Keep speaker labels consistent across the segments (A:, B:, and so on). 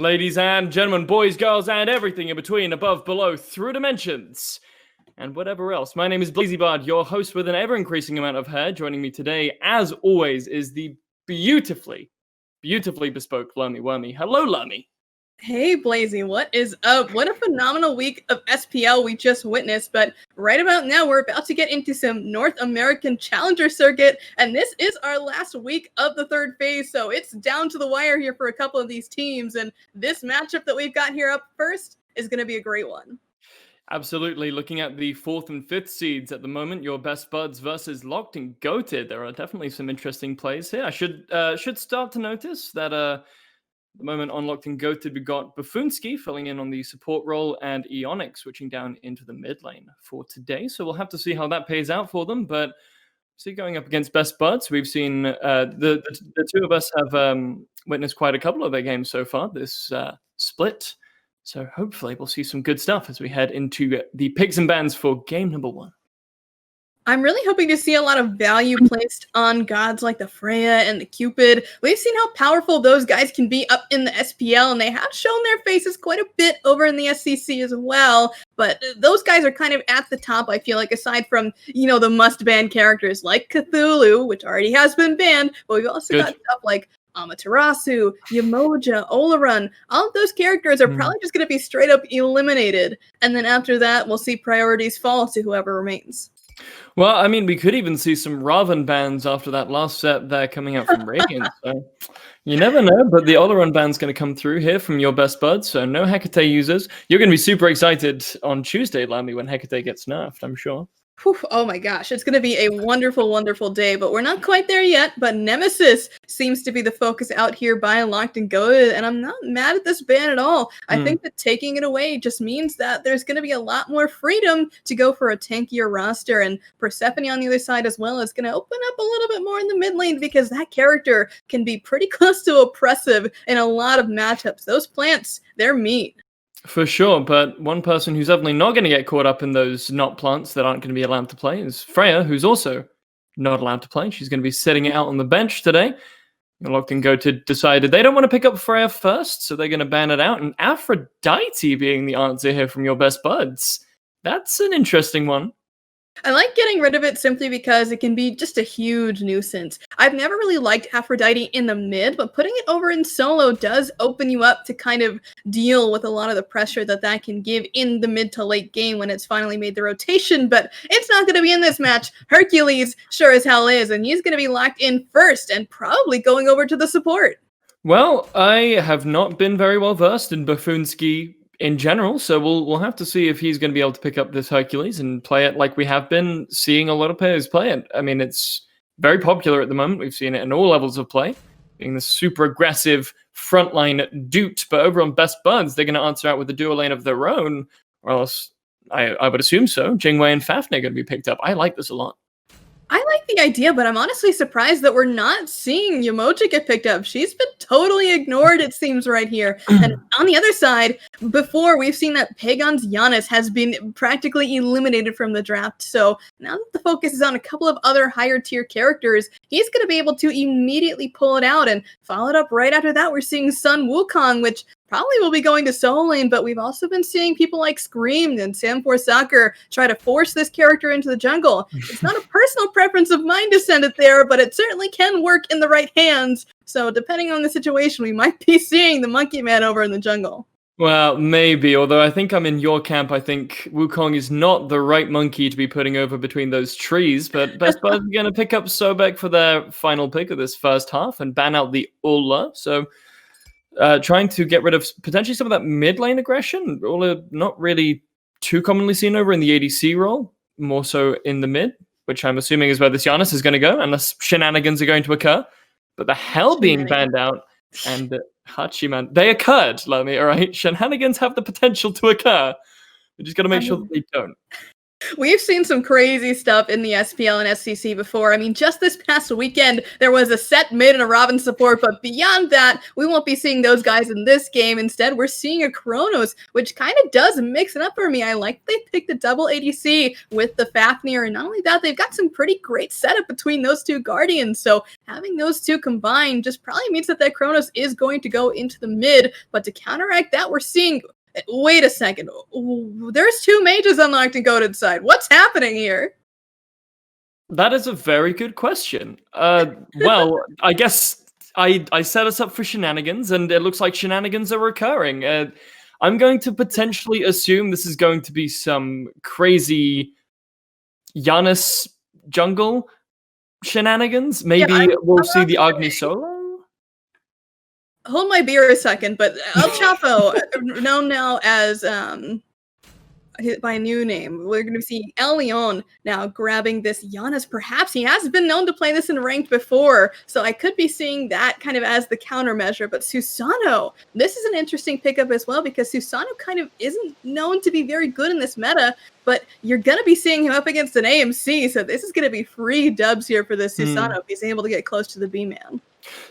A: Ladies and gentlemen, boys, girls, and everything in between, above, below, through dimensions, and whatever else. My name is Blazybard, your host with an ever-increasing amount of hair. Joining me today, as always, is the beautifully bespoke Lurmy Wormy. Hello, Lurmy.
B: Hey, Blazy, what is up? What a phenomenal week of SPL we just witnessed, but right about now, we're about to get into some North American Challenger Circuit, and this is our last week of the third phase, so it's down to the wire here for a couple of these teams, and this matchup that we've got here up first is going to be a great one.
A: Absolutely. Looking at the 4th and 5th seeds at the moment, your best buds versus Locked and Goated. There are definitely some interesting plays here. I should start to notice that at the moment on Locked and Goated, we got Buffoonsky filling in on the support role and Eonic switching down into the mid lane for today. So we'll have to see how that pays out for them. But see, going up against best buds, we've seen the two of us have witnessed quite a couple of their games so far this split. So hopefully we'll see some good stuff as we head into the picks and bans for game number 1.
B: I'm really hoping to see a lot of value placed on gods like the Freya and the Cupid. We've seen how powerful those guys can be up in the SPL, and they have shown their faces quite a bit over in the SCC as well. But those guys are kind of at the top, I feel like, aside from, the must-ban characters like Cthulhu, which already has been banned, but we've also got stuff like Amaterasu, Yamoja, Olorun. All of those characters are probably just going to be straight up eliminated. And then after that, we'll see priorities fall to whoever remains.
A: Well, I mean, we could even see some Raven bans after that last set there coming out from Radiant. So you never know, but the Olorun ban's going to come through here from your best buds. So no Hecate users. You're going to be super excited on Tuesday, Lamy, when Hecate gets nerfed, I'm sure.
B: Whew, oh my gosh, it's going to be a wonderful, wonderful day, but we're not quite there yet. But Nemesis seems to be the focus out here by Locked and Goated, and I'm not mad at this ban at all. I think that taking it away just means that there's going to be a lot more freedom to go for a tankier roster, and Persephone on the other side as well is going to open up a little bit more in the mid lane because that character can be pretty close to oppressive in a lot of matchups. Those plants, they're meat.
A: For sure, but one person who's definitely not going to get caught up in those not plants that aren't going to be allowed to play is Freya, who's also not allowed to play. She's going to be sitting out on the bench today. Locked and Goated decided they don't want to pick up Freya first, so they're going to ban it out. And Aphrodite being the answer here from your best buds. That's an interesting one.
B: I like getting rid of it simply because it can be just a huge nuisance. I've never really liked Aphrodite in the mid, but putting it over in solo does open you up to kind of deal with a lot of the pressure that can give in the mid to late game when it's finally made the rotation, but it's not going to be in this match. Hercules sure as hell is, and he's going to be locked in first and probably going over to the support.
A: Well, I have not been very well versed in Buffoonsky in general, so we'll have to see if he's going to be able to pick up this Hercules and play it like we have been seeing a lot of players play it. I mean, it's very popular at the moment. We've seen it in all levels of play, being the super aggressive frontline dude. But over on Best Buds, they're going to answer out with a duo lane of their own, or else I would assume so. Jingwei and Fafnir are going to be picked up. I like this a lot.
B: I like the idea, but I'm honestly surprised that we're not seeing Yamoja get picked up. She's been totally ignored, it seems, right here. And on the other side, before we've seen that Pagon's Giannis has been practically eliminated from the draft. So now that the focus is on a couple of other higher tier characters, he's going to be able to immediately pull it out. And followed up right after that, we're seeing Sun Wukong, which probably will be going to solo lane, but we've also been seeing people like Scream and Sam4 Soccer try to force this character into the jungle. It's not a personal preference of mine to send it there, but it certainly can work in the right hands. So depending on the situation, we might be seeing the Monkey Man over in the jungle.
A: Well, maybe, although I think I'm in your camp. I think Wukong is not the right monkey to be putting over between those trees, but Best Buds are going to pick up Sobek for their final pick of this first half and ban out the Ulla. So trying to get rid of potentially some of that mid lane aggression. Ulla not really too commonly seen over in the ADC role, more so in the mid, which I'm assuming is where this Giannis is going to go, unless shenanigans are going to occur. But the hell being banned out and the Hachiman, they occurred, Lamy, all right? Shenanigans have the potential to occur. We just got to make sure that they don't.
B: We've seen some crazy stuff in the SPL and SCC before. I mean, just this past weekend, there was a set mid and a Robin support, but beyond that, we won't be seeing those guys in this game. Instead, we're seeing a Chronos, which kind of does mix it up for me. I like they picked a double ADC with the Fafnir, and not only that, they've got some pretty great setup between those two Guardians, so having those two combined just probably means that Chronos is going to go into the mid, but to counteract that, we're seeing wait a second. There's two mages unlocked in Goated side. What's happening here?
A: That is a very good question. Well, I guess I set us up for shenanigans, and it looks like shenanigans are recurring. I'm going to potentially assume this is going to be some crazy Giannis jungle shenanigans. Maybe we'll see the Agni solo.
B: Hold my beer a second, but El Chapo, known now as by a new name, we're going to see El Leon now grabbing this Giannis. Perhaps he has been known to play this in ranked before, so I could be seeing that kind of as the countermeasure. But Susano, this is an interesting pickup as well, because Susano kind of isn't known to be very good in this meta, but you're going to be seeing him up against an AMC, so this is going to be free dubs here for this Susano if he's able to get close to the B-man.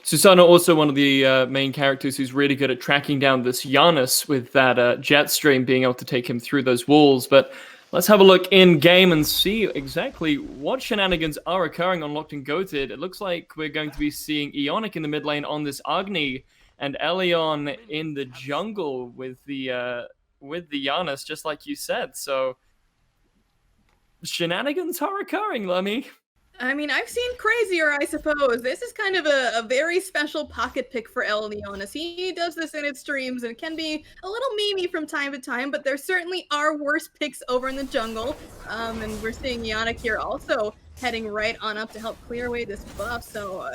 A: Susano also one of the main characters who's really good at tracking down this Giannis with that jet stream, being able to take him through those walls. But let's have a look in game and see exactly what shenanigans are occurring on Locked and Goated. It looks like we're going to be seeing Ionic in the mid lane on this Agni, and Elion in the jungle with the Giannis, just like you said. So shenanigans are occurring, Lemmy.
B: I mean, I've seen crazier, I suppose. This is kind of a very special pocket pick for El Leon, as he does this in his streams, and it can be a little memey from time to time, but there certainly are worse picks over in the jungle. And we're seeing Yannick here also heading right on up to help clear away this buff. So,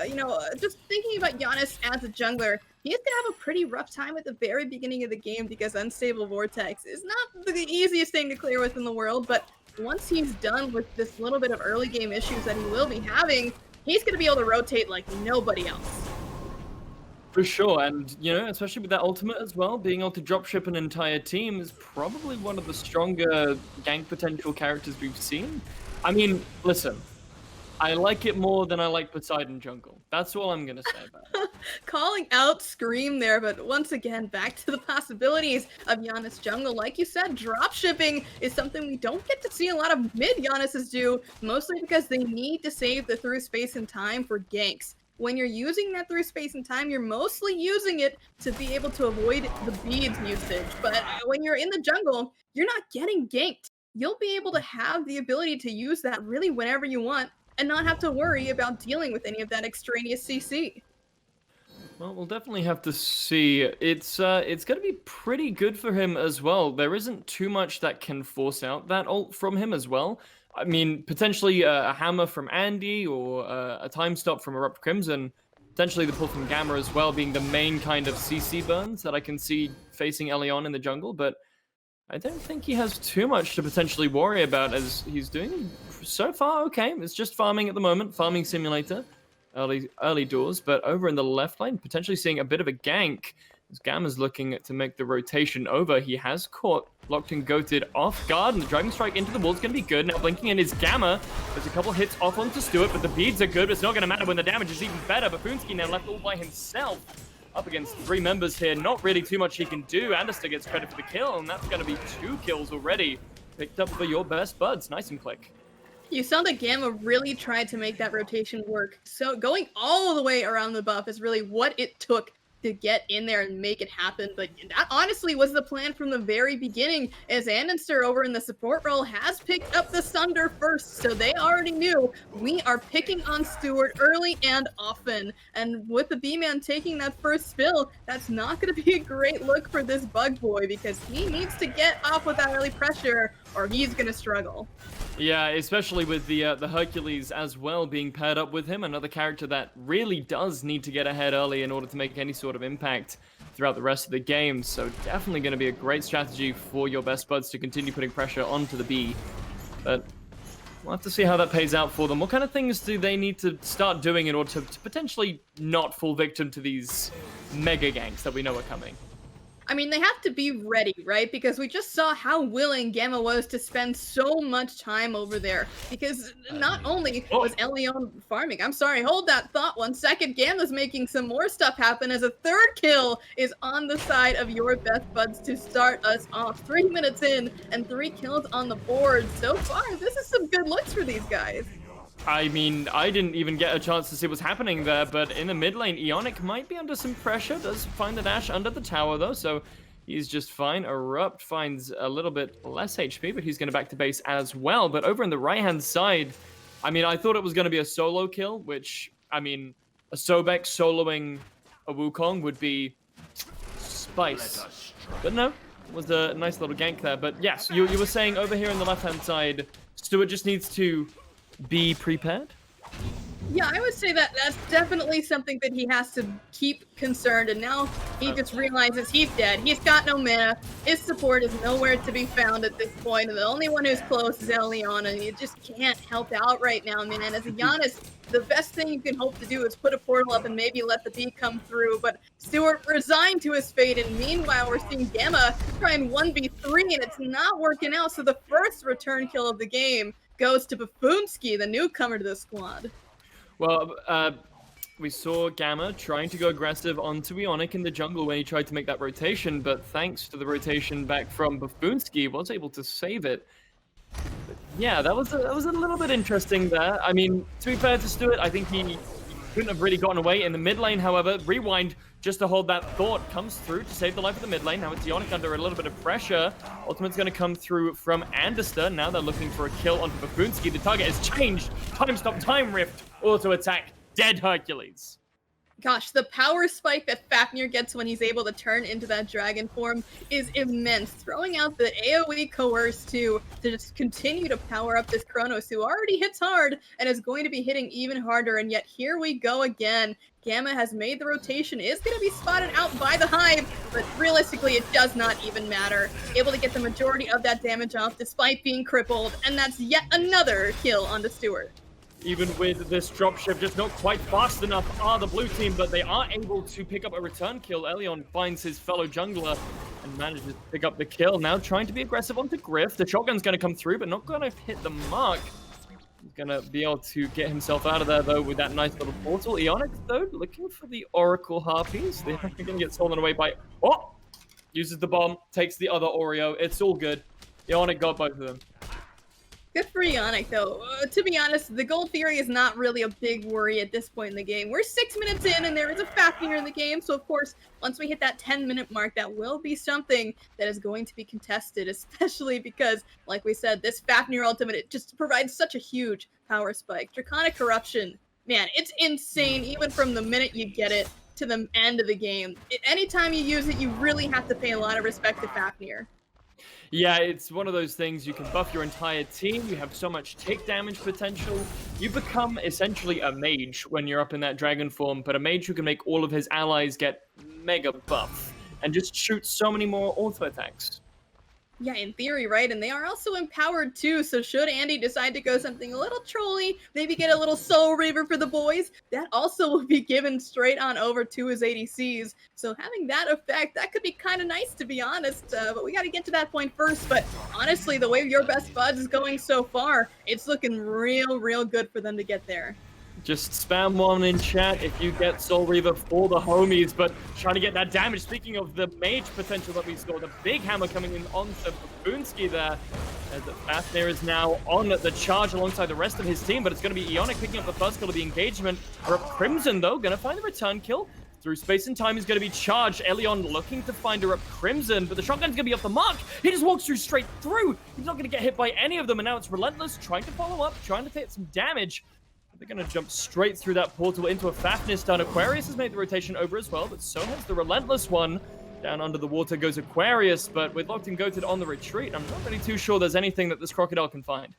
B: just thinking about Giannis as a jungler, he's going to have a pretty rough time at the very beginning of the game, because Unstable Vortex is not the easiest thing to clear with in the world, but once he's done with this little bit of early game issues that he will be having, he's going to be able to rotate like nobody else.
A: For sure, and especially with that ultimate as well, being able to dropship an entire team is probably one of the stronger gank potential characters we've seen. I mean, listen, I like it more than I like Poseidon jungle. That's all I'm going to say about it.
B: Calling out Scream there, but once again, back to the possibilities of Giannis jungle. Like you said, drop shipping is something we don't get to see a lot of mid Giannis's do, mostly because they need to save the through space and time for ganks. When you're using that through space and time, you're mostly using it to be able to avoid the beads usage. But when you're in the jungle, you're not getting ganked. You'll be able to have the ability to use that really whenever you want, and not have to worry about dealing with any of that extraneous CC.
A: Well, we'll definitely have to see. It's going to be pretty good for him as well. There isn't too much that can force out that ult from him as well. I mean, potentially a hammer from Andy, or a time stop from Erupt Crimson. Potentially the pull from Gamma as well, being the main kind of CC burns that I can see facing Elion in the jungle. But I don't think he has too much to potentially worry about, as he's doing so far okay. It's just farming at the moment, farming simulator, early doors. But over in the left lane, potentially seeing a bit of a gank, as Gamma's looking to make the rotation over. He has caught Locked and Goated off guard, and the Driving Strike into the wall is going to be good. Now blinking in is Gamma. There's a couple hits off onto Stuart, but the beads are good. But it's not going to matter when the damage is even better. Bafunski now left all by himself, up against three members here. Not really too much he can do. Anderster gets credit for the kill, and that's going to be 2 kills already. Picked up for your best buds. Nice and quick.
B: You saw that Gamma really tried to make that rotation work. So going all the way around the buff is really what it took to get in there and make it happen. But that honestly was the plan from the very beginning, as Anderster over in the support role has picked up the Sunder first. So they already knew we are picking on Stewart early and often. And with the B-Man taking that first spill, that's not going to be a great look for this Bug Boy, because he needs to get off with that early pressure or he's going to struggle.
A: Yeah, especially with the Hercules as well being paired up with him, another character that really does need to get ahead early in order to make any sort of impact throughout the rest of the game. So definitely going to be a great strategy for your best buds to continue putting pressure onto the B. But we'll have to see how that pays out for them. What kind of things do they need to start doing in order to potentially not fall victim to these mega ganks that we know are coming?
B: I mean, they have to be ready, right? Because we just saw how willing Gamma was to spend so much time over there. Because not only was Elion farming, I'm sorry, hold that thought 1 second. Gamma's making some more stuff happen as a third kill is on the side of your best buds to start us off. 3 minutes in and 3 kills on the board. So far, this is some good looks for these guys.
A: I mean, I didn't even get a chance to see what's happening there, but in the mid lane, Ionic might be under some pressure. Does find the dash under the tower, though, so he's just fine. Erupt finds a little bit less HP, but he's going to back to base as well. But over on the right-hand side, I mean, I thought it was going to be a solo kill, which, I mean, a Sobek soloing a Wukong would be spice. But no, it was a nice little gank there. But yes, you were saying over here on the left-hand side, Stuart just needs to be prepared?
B: Yeah, I would say that that's definitely something that he has to keep concerned, and now he just realizes he's dead. He's got no mana. His support is nowhere to be found at this point, and the only one who's close is Elion, and he just can't help out right now, man. As a Giannis, the best thing you can hope to do is put a portal up and maybe let the B come through, but Stewart resigned to his fate, and meanwhile we're seeing Gamma try and 1v3, and it's not working out, so the first return kill of the game goes to Buffoonsky, the newcomer to the squad.
A: Well, we saw Gamma trying to go aggressive onto Ionic in the jungle when he tried to make that rotation, but thanks to the rotation back from Buffoonsky, was able to save it. But yeah, that was a little bit interesting there. I mean, to be fair to Stuart, I think he couldn't have really gotten away. In the mid lane, however, Rewind, just to hold that thought, comes through to save the life of the mid lane. Now it's Ionic under a little bit of pressure. Ultimate's going to come through from Anderster. Now they're looking for a kill onto Buffoonsky. The target has changed. Time stop, time rift. Auto attack. Dead Hercules.
B: Gosh, the power spike that Fafnir gets when he's able to turn into that dragon form is immense. Throwing out the AoE Coerce to just continue to power up this Kronos, who already hits hard and is going to be hitting even harder. And yet here we go again. Gamma has made the rotation, is going to be spotted out by the Hive, but realistically it does not even matter. Able to get the majority of that damage off despite being crippled, and that's yet another kill onto Stewart.
A: Even with this dropship just not quite fast enough are the blue team, but they are able to pick up a return kill. Elion finds his fellow jungler and manages to pick up the kill. Now trying to be aggressive onto Griff. The shotgun's going to come through, but not going to hit the mark. He's going to be able to get himself out of there, though, with that nice little portal. Ionic, though, looking for the Oracle Harpies. They're going to get stolen away by... Oh! Uses the bomb, takes the other Oreo. It's all good. Ionic got both of them.
B: Good for Ionic, though. To be honest, the Gold Fury is not really a big worry at this point in the game. We're 6 minutes in, and there is a Fafnir in the game, so of course, once we hit that 10-minute mark, that will be something that is going to be contested, especially because, like we said, this Fafnir ultimate, it just provides such a huge power spike. Draconic Corruption, man, it's insane, even from the minute you get it to the end of the game. Anytime you use it, you really have to pay a lot of respect to Fafnir.
A: Yeah, it's one of those things, you can buff your entire team, you have so much take damage potential. You become essentially a mage when you're up in that dragon form, but a mage who can make all of his allies get mega buff and just shoot so many more auto attacks.
B: Yeah, in theory, right? And they are also empowered too, so should Andy decide to go something a little trolly, maybe get a little Soul Reaver for the boys, that also will be given straight on over to his ADCs. So having that effect, that could be kind of nice, to be honest, but we got to get to that point first. But honestly, the way your best buds is going so far, it's looking real good for them to get there.
A: Just spam one in chat if you get Soul Reaver for the homies, but trying to get that damage. Speaking of the mage potential that we saw, the big hammer coming in on Buffoonsky there, as Fafnir is now on the charge alongside the rest of his team, but it's going to be Ionic picking up the first kill of the engagement. Crimson, though, going to find the return kill. Through space and time, he's going to be charged. Elion looking to find her up Crimson, but the shotgun's going to be off the mark. He just walks through straight through. He's not going to get hit by any of them, and now it's Relentless trying to follow up, trying to take some damage. They're going to jump straight through that portal into a Fafnir stun. Aquarius has made the rotation over as well, but so has the Relentless one. Down under the water goes Aquarius, but with Locked and Goated on the retreat, I'm not really too sure there's anything that this Crocodile can find.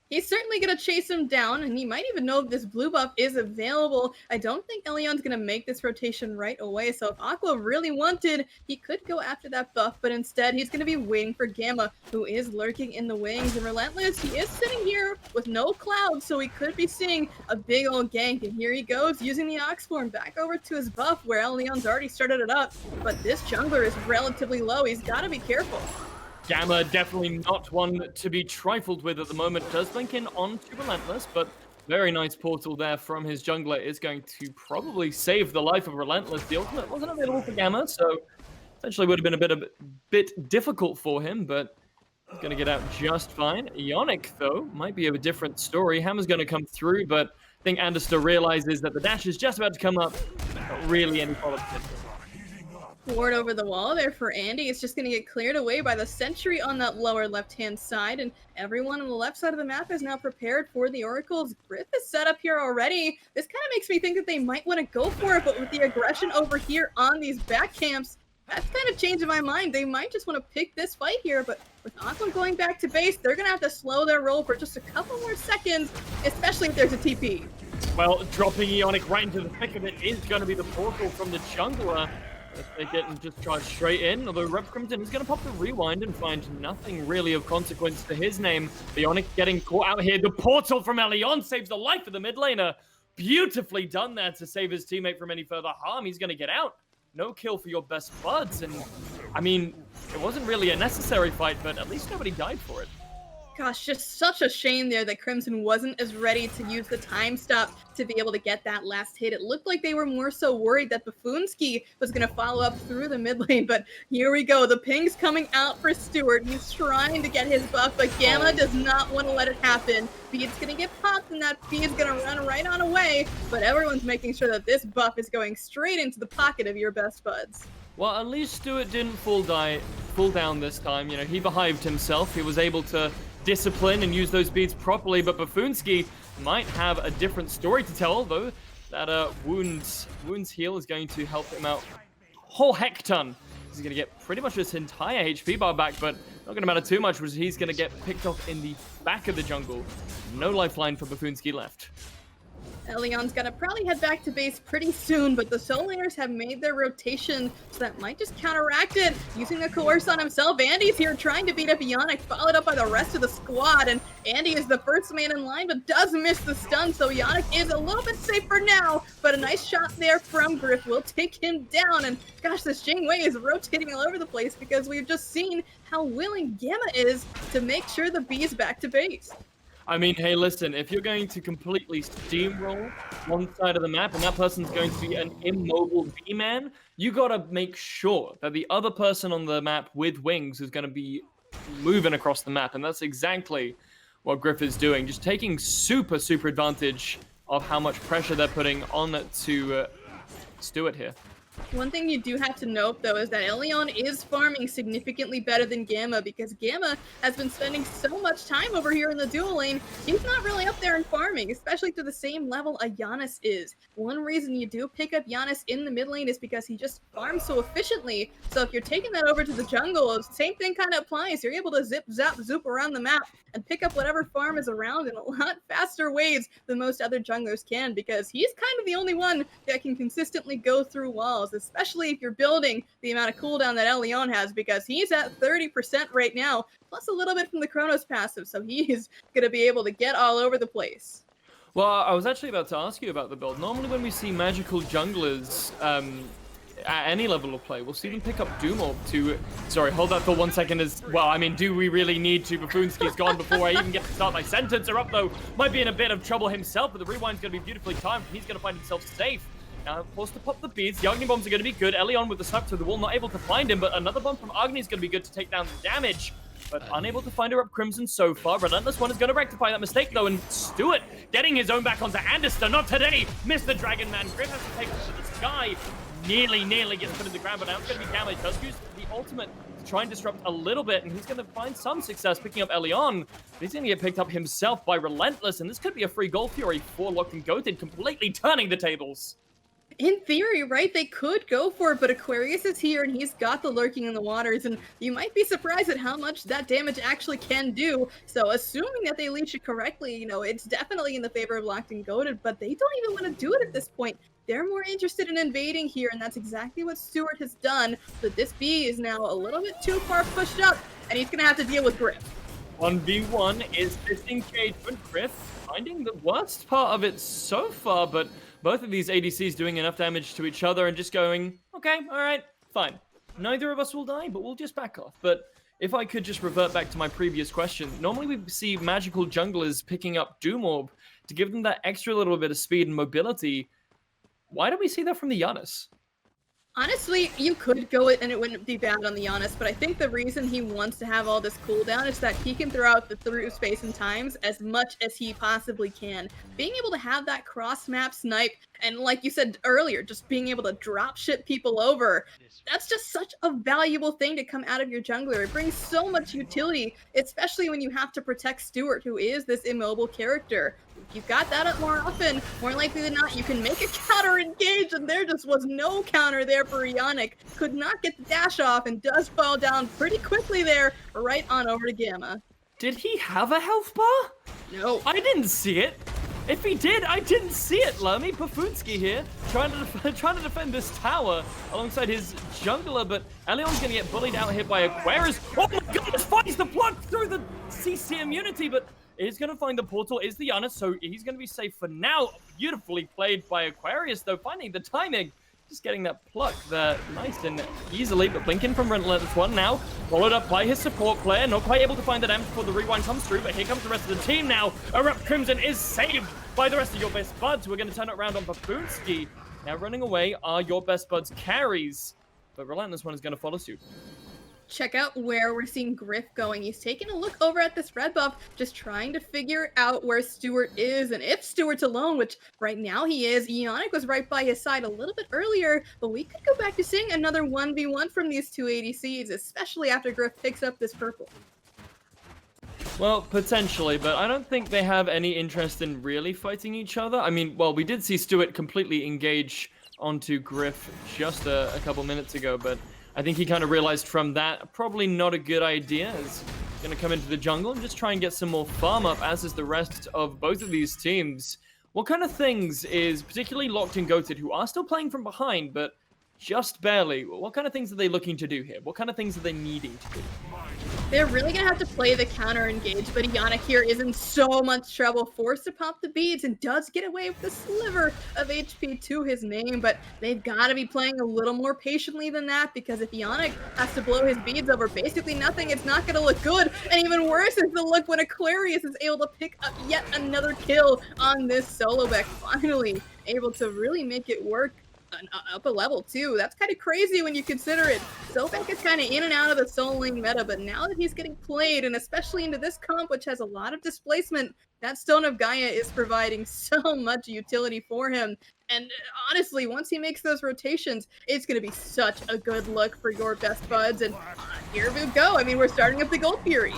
B: He's certainly going to chase him down, and he might even know if this blue buff is available. I don't think Elion's going to make this rotation right away, so if Aqua really wanted, he could go after that buff, but instead he's going to be waiting for Gamma, who is lurking in the wings. And Relentless, he is sitting here with no cloud, so we could be seeing a big old gank, and here he goes, using the Oxform back over to his buff, where Elion's already started it up, but this jungler is relatively low. He's got to be careful.
A: Gamma definitely not one to be trifled with at the moment. Does link in onto Relentless, but very nice portal there from his jungler is going to probably save the life of Relentless. The ultimate wasn't available for Gamma, so essentially would have been a bit difficult for him, but he's going to get out just fine. Ionic, though, might be of a different story. Hammer's going to come through, but I think Anderster realizes that the dash is just about to come up. Not really any follow-up.
B: Ward over the wall there for Andy. It's just going to get cleared away by the sentry on that lower left-hand side, and everyone on the left side of the map is now prepared for the Oracle's Grip is set up here already. This kind of makes me think that they might want to go for it, but with the aggression over here on these back camps, that's kind of changing my mind. They might just want to pick this fight here, but with Aqua going back to base, they're going to have to slow their roll for just a couple more seconds, especially if there's a TP.
A: Well, dropping Ionic right into the thick of it is going to be the portal from the jungler. If they get and just charge straight in, although Rep Crimson is going to pop the rewind and find nothing really of consequence to his name. Ionic getting caught out here. The portal from Elion saves the life of the mid laner. Beautifully done there to save his teammate from any further harm. He's going to get out. No kill for your best buds, and I mean, it wasn't really a necessary fight, but at least nobody died for it.
B: Gosh, just such a shame there that Crimson wasn't as ready to use the time stop to be able to get that last hit. It looked like they were more so worried that Buffoonsky was going to follow up through the mid lane, but here we go. The ping's coming out for Stewart. He's trying to get his buff, but Gamma does not want to let it happen. Bede's going to get popped, and that Bede's going to run right on away, but everyone's making sure that this buff is going straight into the pocket of your best buds.
A: Well, at least Stewart didn't fall down this time. You know, he behaved himself. He was able to discipline and use those beads properly, but Buffoonsky might have a different story to tell, though. That wounds heal is going to help him out whole heck ton. He's going to get pretty much his entire HP bar back, but not going to matter too much because he's going to get picked off in the back of the jungle. No lifeline for Buffoonsky left.
B: Elion's gonna probably head back to base pretty soon, but the Soul Laners have made their rotation, so that might just counteract it. Using the Coerce on himself, Andy's here trying to beat up Ionic, followed up by the rest of the squad, and Andy is the first man in line, but does miss the stun, so Ionic is a little bit safer now, but a nice shot there from Griff will take him down, and gosh, this Jingwei is rotating all over the place because we've just seen how willing Gamma is to make sure the B is back to base.
A: I mean, hey, listen, if you're going to completely steamroll one side of the map and that person's going to be an immobile B-man, you gotta make sure that the other person on the map with wings is gonna be moving across the map, and that's exactly what Griff is doing. Just taking super advantage of how much pressure they're putting on to Stewart here.
B: One thing you do have to note, though, is that Elion is farming significantly better than Gamma, because Gamma has been spending so much time over here in the dual lane, he's not really up there in farming, especially to the same level a Giannis is. One reason you do pick up Giannis in the mid lane is because he just farms so efficiently, so if you're taking that over to the jungle, the same thing kind of applies. You're able to zip, zap, zoop around the map and pick up whatever farm is around in a lot faster ways than most other junglers can, because he's kind of the only one that can consistently go through walls, especially if you're building the amount of cooldown that Elion has, because he's at 30% right now, plus a little bit from the Chronos passive, so he's going to be able to get all over the place.
A: Well, I was actually about to ask you about the build. Normally when we see magical junglers at any level of play, we'll see them pick up Doom Orb to... Sorry, hold that for 1 second as... Well, I mean, do we really need to? Buffoonsky's gone before I even get to start my sentence. Up, though, might be in a bit of trouble himself, but the rewind's going to be beautifully timed. He's going to find himself safe. Now, forced to pop the beads. The Agni bombs are going to be good. Elion with the snap to the wall, not able to find him, but another bomb from Agni is going to be good to take down the damage. But unable to find her up Crimson so far. Relentless One is going to rectify that mistake, though, and Stewart getting his own back onto Anderson. Not today! Missed the Dragon Man. Griff has to take it to the sky. Nearly gets put in the ground, but now it's going to be damage. Does use the ultimate to try and disrupt a little bit, and he's going to find some success picking up Elion. But he's going to get picked up himself by Relentless, and this could be a free goal Fury for Locked and Goated, completely turning the tables.
B: In theory, right, they could go for it, but Aquarius is here and he's got the lurking in the waters, and you might be surprised at how much that damage actually can do. So assuming that they leash it correctly, it's definitely in the favor of Locked and Goated, but they don't even want to do it at this point. They're more interested in invading here, and that's exactly what Stewart has done. But this B is now a little bit too far pushed up, and he's going to have to deal with Griff.
A: 1v1 is this engagement. Griff finding the worst part of it so far, but both of these ADCs doing enough damage to each other and just going, okay, all right, fine. Neither of us will die, but we'll just back off. But if I could just revert back to my previous question, normally we see magical junglers picking up Doom Orb to give them that extra little bit of speed and mobility. Why don't we see that from the Giannis?
B: Honestly, you could go it and it wouldn't be bad on the Giannis, but I think the reason he wants to have all this cooldown is that he can throw out the through space and times as much as he possibly can. Being able to have that cross-map snipe, and like you said earlier, just being able to drop ship people over, that's just such a valuable thing to come out of your jungler. It brings so much utility, especially when you have to protect Stewart, who is this immobile character. If you got that up more often, more likely than not, you can make a counter engage, and there just was no counter there for Ionic. Could not get the dash off and does fall down pretty quickly there, right on over to Gamma.
A: Did he have a health bar?
B: No.
A: I didn't see it. If he did, I didn't see it, Lermy. Pafunski here, trying to defend this tower alongside his jungler, but Elion's gonna get bullied out here by Aquarius. Oh my god, finds the block through the CC immunity, but is gonna find the portal, is the Giannis, so he's gonna be safe for now. Beautifully played by Aquarius, though, finding the timing. Just getting that pluck there nice and easily, but Blinken from Relentless One now, followed up by his support player, not quite able to find the damage before the rewind comes through, but here comes the rest of the team now. Erupt Crimson is saved by the rest of Your Best Buds. We're going to turn it around on Pafunski. Now running away are Your Best Buds carries, but Relentless One is going to follow suit.
B: Check out where we're seeing Griff going. He's taking a look over at this red buff, just trying to figure out where Stewart is, and if Stewart's alone, which right now he is. Ionic was right by his side a little bit earlier, but we could go back to seeing another 1v1 from these two ADCs, especially after Griff picks up this purple.
A: Well, potentially, but I don't think they have any interest in really fighting each other. I mean, well, we did see Stewart completely engage onto Griff just a couple minutes ago, but I think he kind of realized from that, probably not a good idea. Is going to come into the jungle and just try and get some more farm up, as is the rest of both of these teams. What kind of things is particularly Locked and Goated, who are still playing from behind, but just barely, what kind of things are they looking to do here? What kind of things are they needing to do?
B: They're really going to have to play the counter engage, but Ionic here is in so much trouble, forced to pop the beads, and does get away with a sliver of HP to his name, but they've got to be playing a little more patiently than that, because if Ionic has to blow his beads over basically nothing, it's not going to look good, and even worse is the look when Aquarius is able to pick up yet another kill on this solo back, finally able to really make it work. Up a level too. That's kind of crazy when you consider it. Sobek is kind of in and out of the solo lane meta, but now that he's getting played, and especially into this comp, which has a lot of displacement, that Stone of Gaia is providing so much utility for him. And honestly, once he makes those rotations, it's going to be such a good look for Your Best Buds. And here we go. I mean, we're starting up the Gold Fury.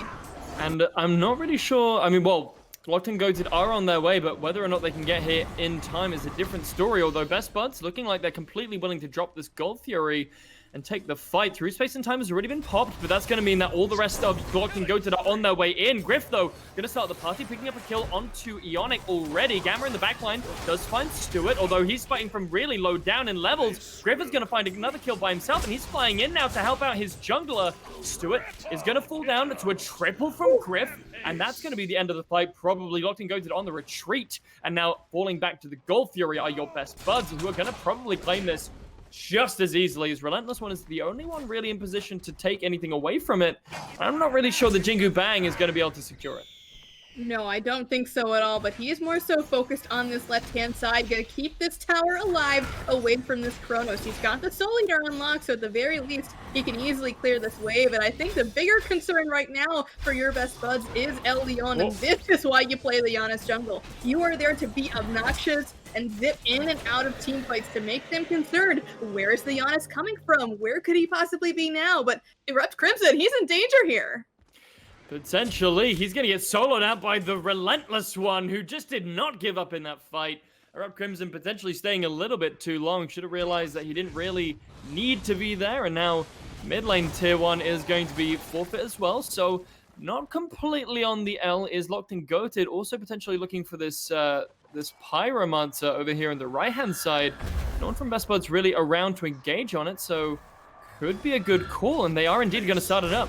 A: And I'm not really sure. I mean, well, Locked and Goated are on their way, but whether or not they can get here in time is a different story, although Best Buds looking like they're completely willing to drop this Gold Fury and take the fight. Through space and time has already been popped, but that's going to mean that all the rest of Locked and Goated are on their way in. Griff, though, going to start the party, picking up a kill onto Ionic already. Gamma in the backline does find Stewart, although he's fighting from really low down in levels. Griff is going to find another kill by himself, and he's flying in now to help out his jungler. Stewart is going to fall down to a triple from Griff, and that's going to be the end of the fight. Probably Locked and Goated on the retreat, and now falling back to the Gold Fury are Your Best Buds, who are going to probably claim this just as easily, as Relentless One is the only one really in position to take anything away from it. I'm not really sure the Jingu Bang is going to be able to secure it.
B: No, I don't think so at all, but he is more so focused on this left-hand side, gonna keep this tower alive away from this Chronos. He's got the Soul Eater unlocked, so at the very least, he can easily clear this wave, and I think the bigger concern right now for Your Best Buds is El Leon, and this is why you play the Giannis jungle. You are there to be obnoxious and zip in and out of team fights to make them concerned. Where is the Giannis coming from? Where could he possibly be now? But Erupt Crimson, he's in danger here.
A: Potentially, he's going to get soloed out by the Relentless One, who just did not give up in that fight. Erupt Crimson potentially staying a little bit too long. Should have realized that he didn't really need to be there. And now mid lane tier 1 is going to be forfeit as well. So not completely on the L is Locked and Goated. Also potentially looking for this this Pyromancer over here on the right-hand side. No one from Best Buds really around to engage on it, so could be a good call, and they are indeed going to start it up.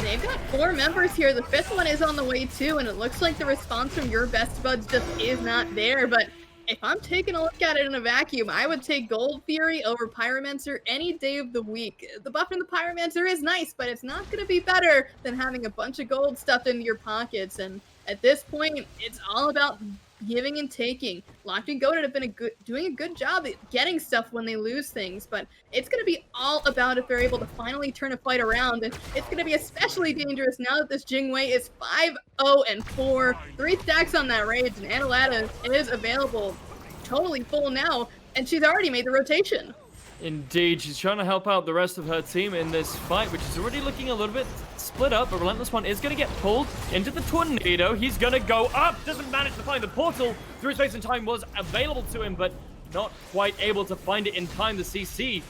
B: They've got 4 members here. The 5th one is on the way too, and it looks like the response from your Best Buds just is not there. But if I'm taking a look at it in a vacuum, I would take Gold Fury over Pyromancer any day of the week. The buff from the Pyromancer is nice, but it's not going to be better than having a bunch of gold stuffed into your pockets. And at this point, it's all about giving and taking. Locked and Goated have been doing a good job at getting stuff when they lose things, but it's going to be all about if they're able to finally turn a fight around, and it's going to be especially dangerous now that this Jingwei is 5-0-4, 3 stacks on that rage, and Analata is available totally full now, and she's already made the rotation.
A: Indeed, she's trying to help out the rest of her team in this fight, which is already looking a little bit split up, but Relentless One is going to get pulled into the tornado. He's going to go up, doesn't manage to find the portal. Through Space and Time was available to him, but not quite able to find it in time. The CC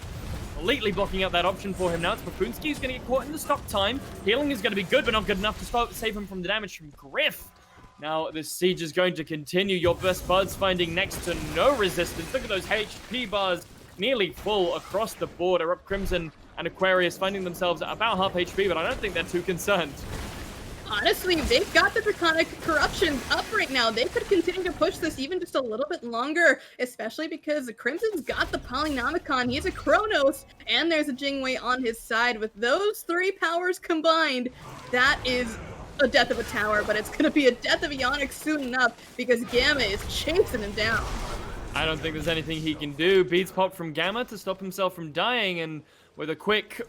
A: completely blocking out that option for him. Now it's Papunski who's going to get caught in the stop time. Healing is going to be good, but not good enough to save him from the damage from Griff. Now this siege is going to continue. Your Best Buds finding next to no resistance. Look at those HP bars. Nearly full across the board. Erupt Crimson and Aquarius finding themselves at about half HP, but I don't think they're too concerned.
B: Honestly, they've got the Draconic Corruption up right now. They could continue to push this even just a little bit longer, especially because Crimson's got the Polynomicon. He's a Chronos, and there's a Jingwei on his side. With those 3 powers combined, that is a death of a tower, but it's going to be a death of a Ionic soon enough because Gamma is chasing him down.
A: I don't think there's anything he can do. Beads pop from Gamma to stop himself from dying, and with a quick...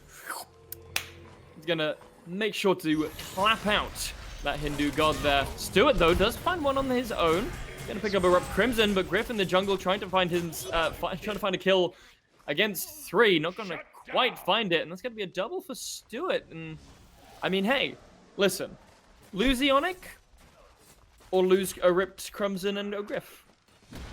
A: he's gonna make sure to clap out that Hindu god there. Stuart, though, does find one on his own. Gonna pick up Erupt Crimson, but Griff in the jungle trying to find his... trying to find a kill against 3. Not gonna quite find it, and that's gonna be a double for Stuart. And I mean, hey, listen. Lose Ionic, or lose Erupt Crimson and Griff?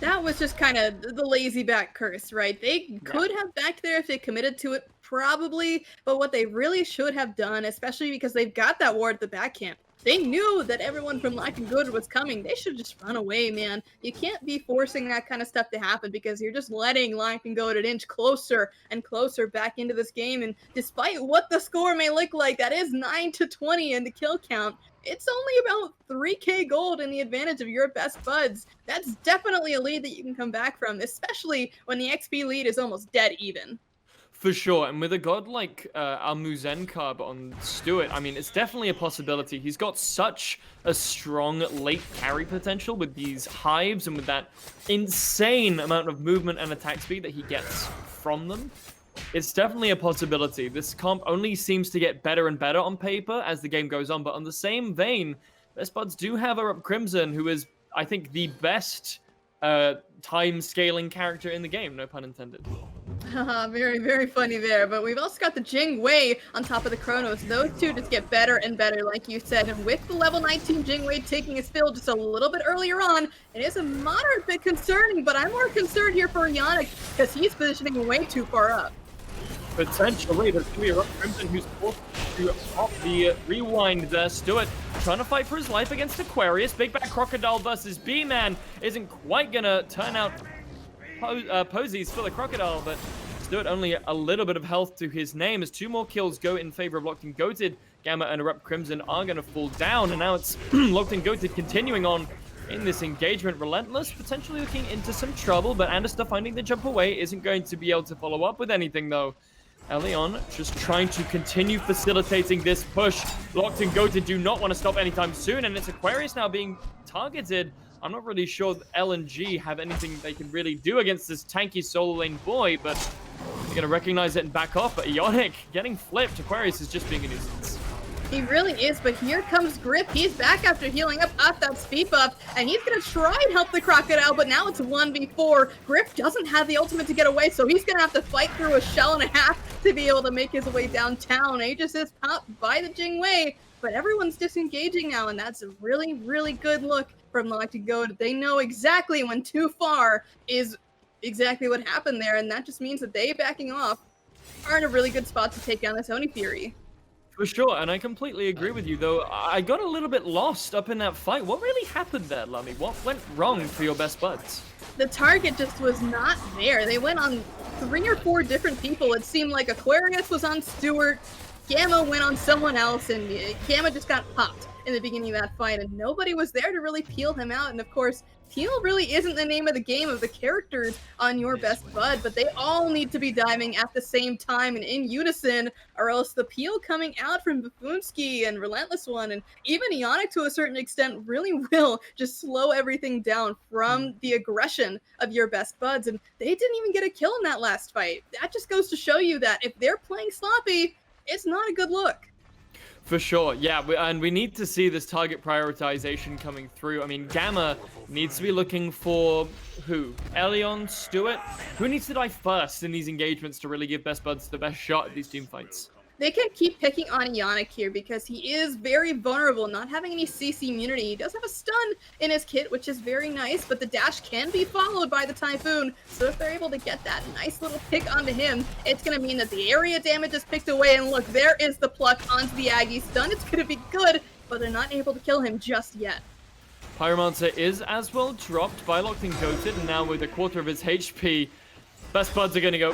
B: That was just kind of the lazy back curse, right? They could have backed there if they committed to it, probably, but what they really should have done, especially because they've got that ward at the back camp, they knew that everyone from Locked and Goated was coming. They should just run away, man. You can't be forcing that kind of stuff to happen because you're just letting Locked and Goated inch closer and closer back into this game, and despite what the score may look like, that is 9-20 in the kill count. It's only about 3k gold in the advantage of your Best Buds. That's definitely a lead that you can come back from, especially when the XP lead is almost dead even.
A: For sure, and with a god like Almuzen Carb on Stuart, I mean, it's definitely a possibility. He's got such a strong late carry potential with these hives and with that insane amount of movement and attack speed that he gets from them. It's definitely a possibility. This comp only seems to get better and better on paper as the game goes on, but on the same vein, Best Buds do have Erupt Crimson, who is, I think, the best time-scaling character in the game, no pun intended.
B: Very, very funny there, but we've also got the Jingwei on top of the Chronos. Those two just get better and better, like you said, and with the level 19 Jingwei taking his fill just a little bit earlier on, it is a moderate bit concerning, but I'm more concerned here for Ionic because he's positioning way too far up.
A: Potentially, there's going to be Erupt Crimson who's forced to pop the rewind there. Stuart trying to fight for his life against Aquarius. Big Bad Crocodile versus B-Man isn't quite going to turn out posies for the Crocodile, but Stuart only a little bit of health to his name as 2 more kills go in favor of Locked and Goated. Gamma and Erupt Crimson are going to fall down, and now it's Locked and Goated continuing on in this engagement. Relentless potentially looking into some trouble, but Anderster finding the jump away isn't going to be able to follow up with anything, though. Elion just trying to continue facilitating this push. Locked and Goated do not want to stop anytime soon, and it's Aquarius now being targeted. I'm not really sure LNG have anything they can really do against this tanky solo lane boy, but they're going to recognize it and back off. But Ionic getting flipped. Aquarius is just being a nuisance.
B: He really is, but here comes Grip. He's back after healing up off that speed buff, and he's going to try and help the Crocodile, but now it's 1v4. Grip doesn't have the ultimate to get away, so he's going to have to fight through a shell and a half to be able to make his way downtown. Aegis is popped by the Jingwei, but everyone's disengaging now, and that's a really, really good look from Locked Goat. They know exactly when too far is exactly what happened there, and that just means that they backing off are in a really good spot to take down this Oni Fury.
A: For sure, and I completely agree with you, though. I got a little bit lost up in that fight. What really happened there, Lummy? What went wrong for your best buds?
B: The target just was not there. They went on 3 or 4 different people. It seemed like Aquarius was on Stewart, Gamma went on someone else, and Gamma just got popped in the beginning of that fight, and nobody was there to really peel him out. And of course, peel really isn't the name of the game of the characters on your best bud, but they all need to be diving at the same time and in unison, or else the peel coming out from Buffoonsky and Relentless One, and even Ionic to a certain extent, really will just slow everything down from the aggression of your best buds. And they didn't even get a kill in that last fight. That just goes to show you that if they're playing sloppy, it's not a good look.
A: For sure, yeah, and we need to see this target prioritization coming through. I mean, Gamma needs to be looking for who? Elion, Stewart? Who needs to die first in these engagements to really give Best Buds the best shot at these team fights?
B: They can keep picking on Ionic here because he is very vulnerable, not having any CC immunity. He does have a stun in his kit, which is very nice, but the dash can be followed by the Typhoon. So if they're able to get that nice little pick onto him, it's going to mean that the area damage is picked away. And look, there is the pluck onto the Aggie stun. It's going to be good, but they're not able to kill him just yet.
A: Pyromancer is as well dropped by Locked and Goated, and now with a quarter of his HP, Best Buds are going to go,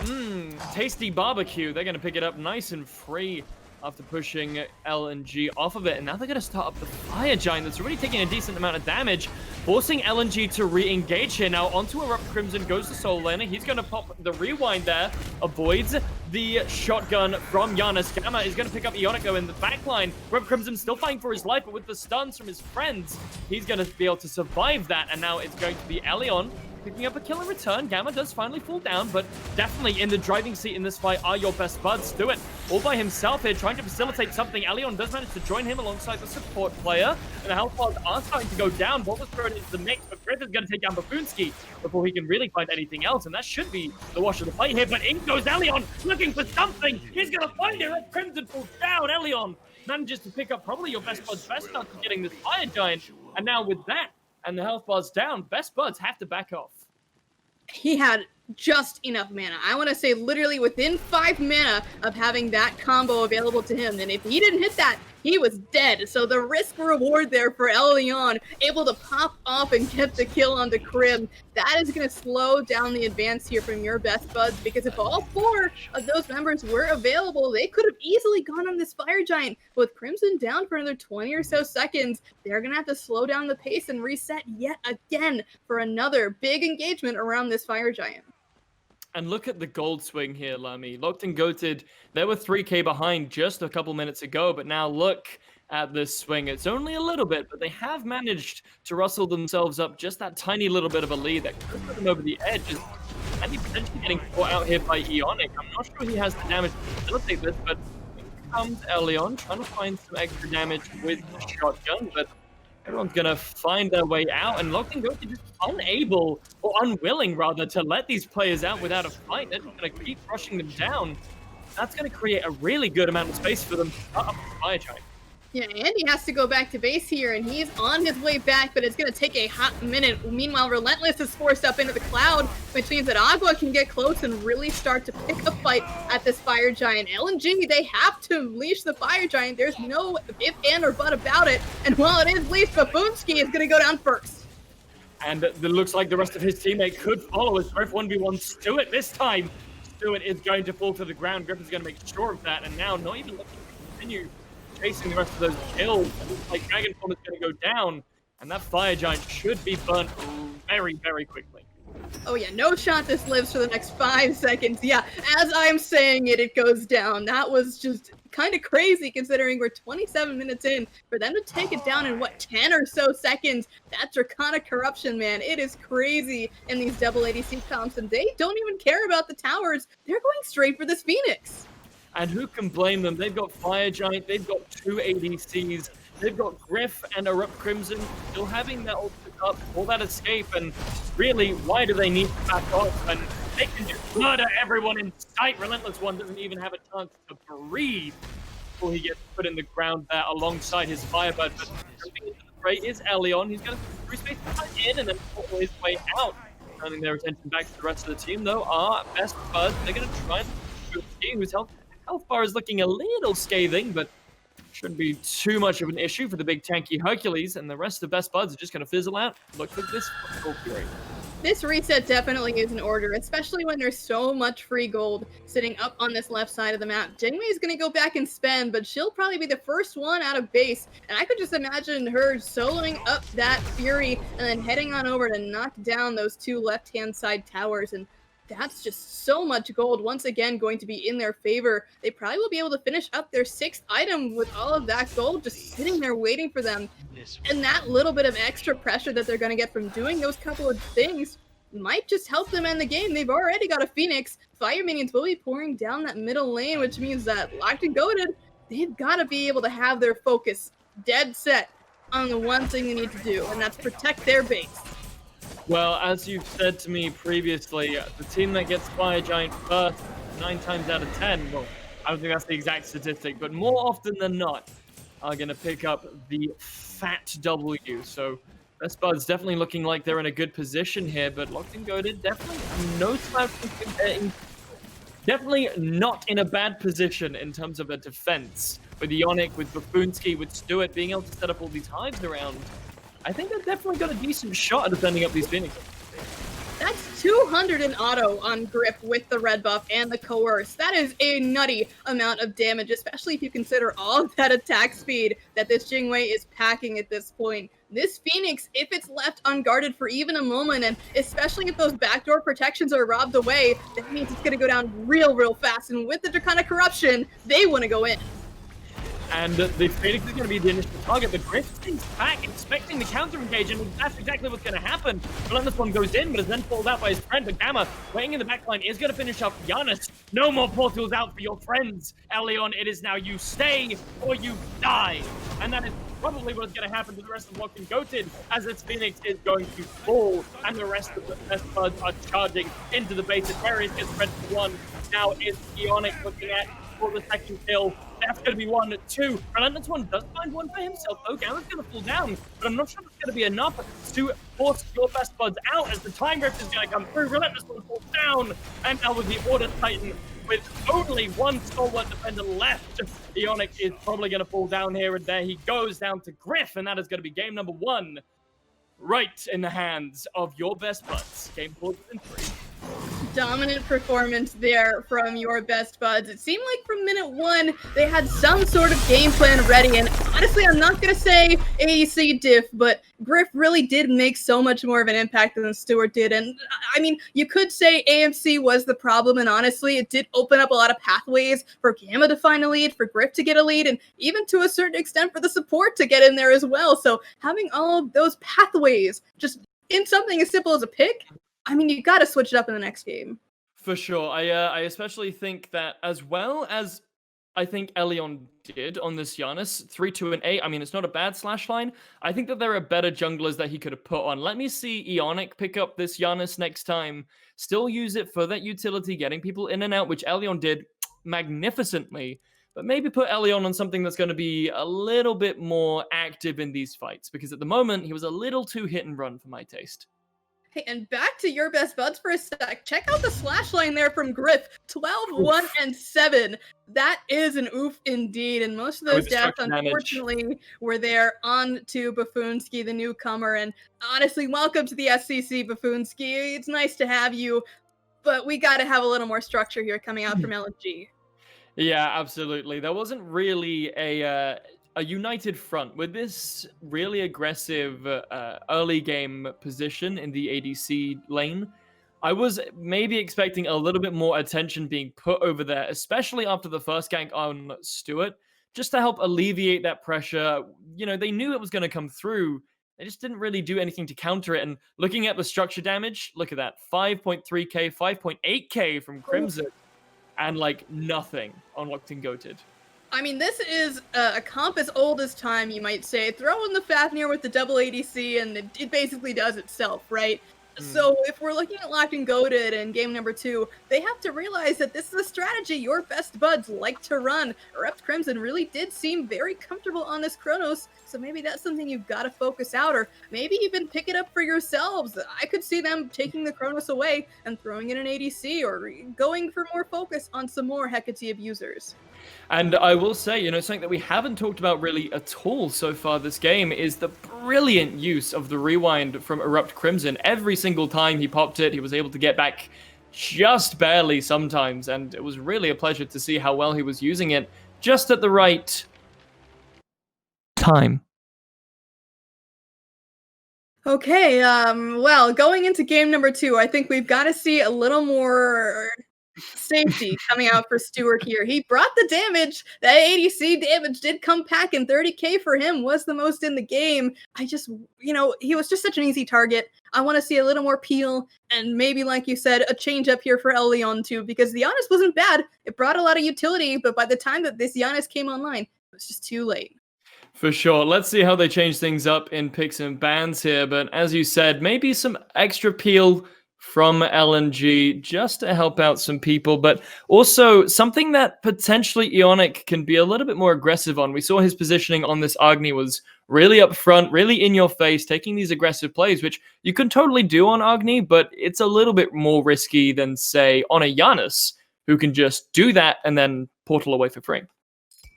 A: tasty barbecue. They're going to pick it up nice and free after pushing LNG off of it. And now they're going to start up the Fire Giant that's already taking a decent amount of damage, forcing LNG to re-engage here. Now onto Erupt Crimson goes the Soul Laner. He's going to pop the rewind there, avoids the shotgun from Giannis. Gamma is going to pick up Ionico in the backline. Erupt Crimson still fighting for his life, but with the stuns from his friends, he's going to be able to survive that. And now it's going to be Elion picking up a kill in return. Gamma does finally fall down, but definitely in the driving seat in this fight are your best buds. Do it all by himself here, trying to facilitate something. Elion does manage to join him alongside the support player, and the health bars are starting to go down. What was thrown into the mix, but Griff is going to take down Buffoonsky before he can really find anything else, and that should be the wash of the fight here, but in goes Elion, looking for something. He's going to find it. Red Crimson falls down. Elion manages to pick up probably your best bud's best start to getting this Fire Giant, and now with that, and the health bar's down, Best Buds have to back off.
B: He had just enough mana. I want to say literally within 5 mana of having that combo available to him. And if he didn't hit that, he was dead. So the risk reward there for Elion, able to pop off and get the kill onto Crim, that is going to slow down the advance here from your best buds, because if all 4 of those members were available, they could have easily gone on this Fire Giant. With Crimson down for another 20 or so seconds, they're going to have to slow down the pace and reset yet again for another big engagement around this Fire Giant.
A: And look at the gold swing here, Lamy. Locked and Goated, they were 3k behind just a couple minutes ago, but now look at this swing. It's only a little bit, but they have managed to rustle themselves up just that tiny little bit of a lead that could put them over the edge. And he's potentially getting caught out here by Ionic. I'm not sure he has the damage to facilitate this, but here comes Elion trying to find some extra damage with the shotgun, but everyone's going to find their way out, and Locked and Goated just unable, or unwilling rather, to let these players out without a fight. They're just going to keep rushing them down. That's going to create a really good amount of space for them to start up the Fire Giant.
B: Yeah, Andy has to go back to base here, and he's on his way back, but it's going to take a hot minute. Meanwhile, Relentless is forced up into the cloud, which means that Agua can get close and really start to pick a fight at this Fire Giant. LNG, they have to unleash the Fire Giant. There's no if, and, or but about it. And while it is leashed, Buffoonsky is going to go down first.
A: And it looks like the rest of his teammate could follow as Griff 1v1 Stewart this time. Stewart is going to fall to the ground. Griff is going to make sure of that, and now not even looking to continue chasing the rest of those kills. It looks like Dragonform is going to go down, and that Fire Giant should be burnt very, very quickly.
B: Oh yeah, no shot this lives for the next 5 seconds. Yeah, as I'm saying it, it goes down. That was just kind of crazy considering we're 27 minutes in. For them to take it down in, what, 10 or so seconds? That's Draconic Corruption, man. It is crazy in these double ADC comps, and they don't even care about the towers. They're going straight for this Phoenix.
A: And who can blame them? They've got Fire Giant, they've got 2 ADCs, they've got Griff and Erupt Crimson still having that ultimate up for that escape, and really, why do they need to back off? And they can just murder everyone in sight. Relentless One doesn't even have a chance to breathe. before he gets put in the ground there alongside his Firebird. But jumping into the fray is Elion. He's going to free space cut in and then pull his way out. Turning their attention back to the rest of the team, though, are Best Buds. They're going to try and see whose health bar is looking a little scathing, but shouldn't be too much of an issue for the big tanky Hercules, and the rest of Best Buds are just going to fizzle out. Look at this gold fury.
B: This reset definitely is in order, especially when there's so much free gold sitting up on this left side of the map. Jinwei is going to go back and spend, but she'll probably be the first one out of base. And I could just imagine her soloing up that Fury and then heading on over to knock down those two left-hand side towers. And that's just so much gold, once again, going to be in their favor. They probably will be able to finish up their 6th item with all of that gold just sitting there waiting for them. And that little bit of extra pressure that they're going to get from doing those couple of things might just help them end the game. They've already got a Phoenix. Fire minions will be pouring down that middle lane, which means that Locked and Goated, they've got to be able to have their focus dead set on the one thing they need to do, and that's protect their base.
A: Well, as you've said to me previously, the team that gets Fire Giant first 9 times out of 10, well, I don't think that's the exact statistic, but more often than not, are going to pick up the fat W. So Best Buds definitely looking like they're in a good position here, but Locked and Goated definitely no slouch, definitely not in a bad position in terms of a defense. With Ionic, with Bafoonsky, with Stewart being able to set up all these hives around, I think they've definitely got a decent shot at defending up these Phoenixes.
B: That's 200 in auto on Grip with the red buff and the coerce. That is a nutty amount of damage, especially if you consider all of that attack speed that this Jingwei is packing at this point. This Phoenix, if it's left unguarded for even a moment, and especially if those backdoor protections are robbed away, that means it's going to go down real fast. And with the Draconic Corruption, they want to go in.
A: And the Phoenix is going to be the initial target, but Griff stays back, expecting the counter-engage, and that's exactly what's going to happen. Relentless One goes in, but is then pulled out by his friend, but Gamma, waiting in the backline, is going to finish off Giannis. No more portals out for your friends. Elion, it is now you stay or you die. And that is probably what's going to happen to the rest of Locked and Goated, as this Phoenix is going to fall, and the rest of the Best Buds are charging into the base. Aquarius gets spread to 1. Now is Ionic looking at for the second kill. That's going to be 1, 2. Relentless One does find one for himself, though. Gamma's going to fall down, but I'm not sure that's going to be enough to force your Best Buds out, as the time rift is going to come through. Relentless One falls down, and now with the Order Titan, with only one stalwart defender left, Ionic is probably going to fall down here, and there he goes down to Griff, and that is going to be game number 1, right in the hands of your Best Buds. Game 4 in 3.
B: Dominant performance there from your Best Buds. It seemed like from minute 1, they had some sort of game plan ready, and honestly, I'm not going to say AEC diff, but Griff really did make so much more of an impact than Stewart did, and I mean, you could say AMC was the problem, and honestly, it did open up a lot of pathways for Gamma to find a lead, for Griff to get a lead, and even to a certain extent for the support to get in there as well, so having all of those pathways just in something as simple as a pick, I mean, you got to switch it up in the next game.
A: For sure. I especially think that, as well as I think Elion did on this Giannis, 3, 2, and 8, I mean, it's not a bad slash line. I think that there are better junglers that he could have put on. Let me see Ionic pick up this Giannis next time. Still use it for that utility, getting people in and out, which Elion did magnificently. But maybe put Elion on something that's going to be a little bit more active in these fights, because at the moment, he was a little too hit and run for my taste.
B: Hey, and back to your Best Buds for a sec. Check out the slash line there from Griff. 12, oof. 1, and 7. That is an oof indeed. And most of those deaths, unfortunately, were there on to Bafoonsky, the newcomer. And honestly, welcome to the SCC, Bafoonsky. It's nice to have you, but we got to have a little more structure here coming out from LFG.
A: Yeah, absolutely. There wasn't really a united front with this really aggressive early game position in the ADC lane. I was maybe expecting a little bit more attention being put over there, especially after the first gank on Stewart, just to help alleviate that pressure. You know, they knew it was going to come through. They just didn't really do anything to counter it. And looking at the structure damage, look at that. 5.3k, 5.8k from Crimson, and like nothing on Locked and Goated.
B: I mean, this is a comp as old as time, you might say. Throw in the Fafnir with the double ADC, and it basically does itself, right?
A: Mm.
B: So if we're looking at Locked and Goated in game number 2, they have to realize that this is a strategy your best buds like to run. Erupt Crimson really did seem very comfortable on this Chronos, so maybe that's something you've got to focus out, or maybe even pick it up for yourselves. I could see them taking the Chronos away and throwing in an ADC, or going for more focus on some more Hecate abusers.
A: And I will say, something that we haven't talked about really at all so far this game is the brilliant use of the rewind from Erupt Crimson. Every single time he popped it, he was able to get back just barely sometimes, and it was really a pleasure to see how well he was using it just at the right time.
B: Okay, well, going into game number 2, I think we've got to see a little more safety coming out for Stewart here. He brought the damage. That ADC damage did come packing. 30k for him was the most in the game. He was just such an easy target. I want to see a little more peel, and maybe, like you said, a change up here for El Leon too, because the Giannis wasn't bad. It brought a lot of utility, but by the time that this Giannis came online, it was just too late.
A: For sure. Let's see how they change things up in picks and bans here. But as you said, maybe some extra peel from LNG just to help out some people. But also something that potentially Ionic can be a little bit more aggressive on. We saw his positioning on this Agni was really up front, really in your face, taking these aggressive plays, which you can totally do on Agni, but it's a little bit more risky than, say, on a Giannis, who can just do that and then portal away for free.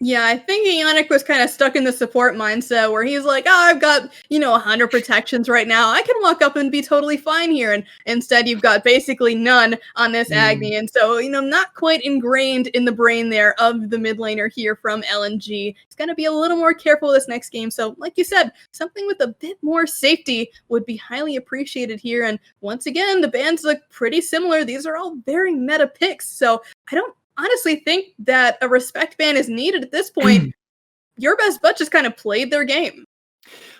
B: Yeah, I think Ionic was kind of stuck in the support mindset where he's like, oh, I've got, 100 protections right now. I can walk up and be totally fine here. And instead, you've got basically none on this Agni. And so, not quite ingrained in the brain there of the mid laner here from LNG. He's going to be a little more careful this next game. So, like you said, something with a bit more safety would be highly appreciated here. And once again, the bans look pretty similar. These are all very meta picks. So I don't honestly think that a respect ban is needed at this point. Your best bud just kind of played their game.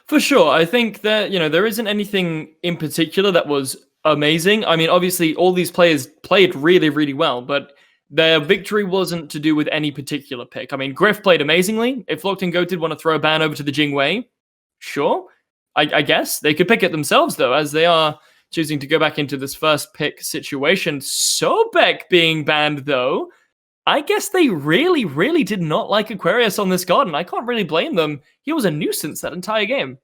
A: For sure. I think that, there isn't anything in particular that was amazing. I mean, obviously, all these players played really, really well, but their victory wasn't to do with any particular pick. I mean, Griff played amazingly. If Locked and Goat did want to throw a ban over to the Jingwei, sure. I guess. They could pick it themselves, though, as they are choosing to go back into this first pick situation. Sobek being banned, though, I guess they really, really did not like Aquarius on this garden. I can't really blame them. He was a nuisance that entire game.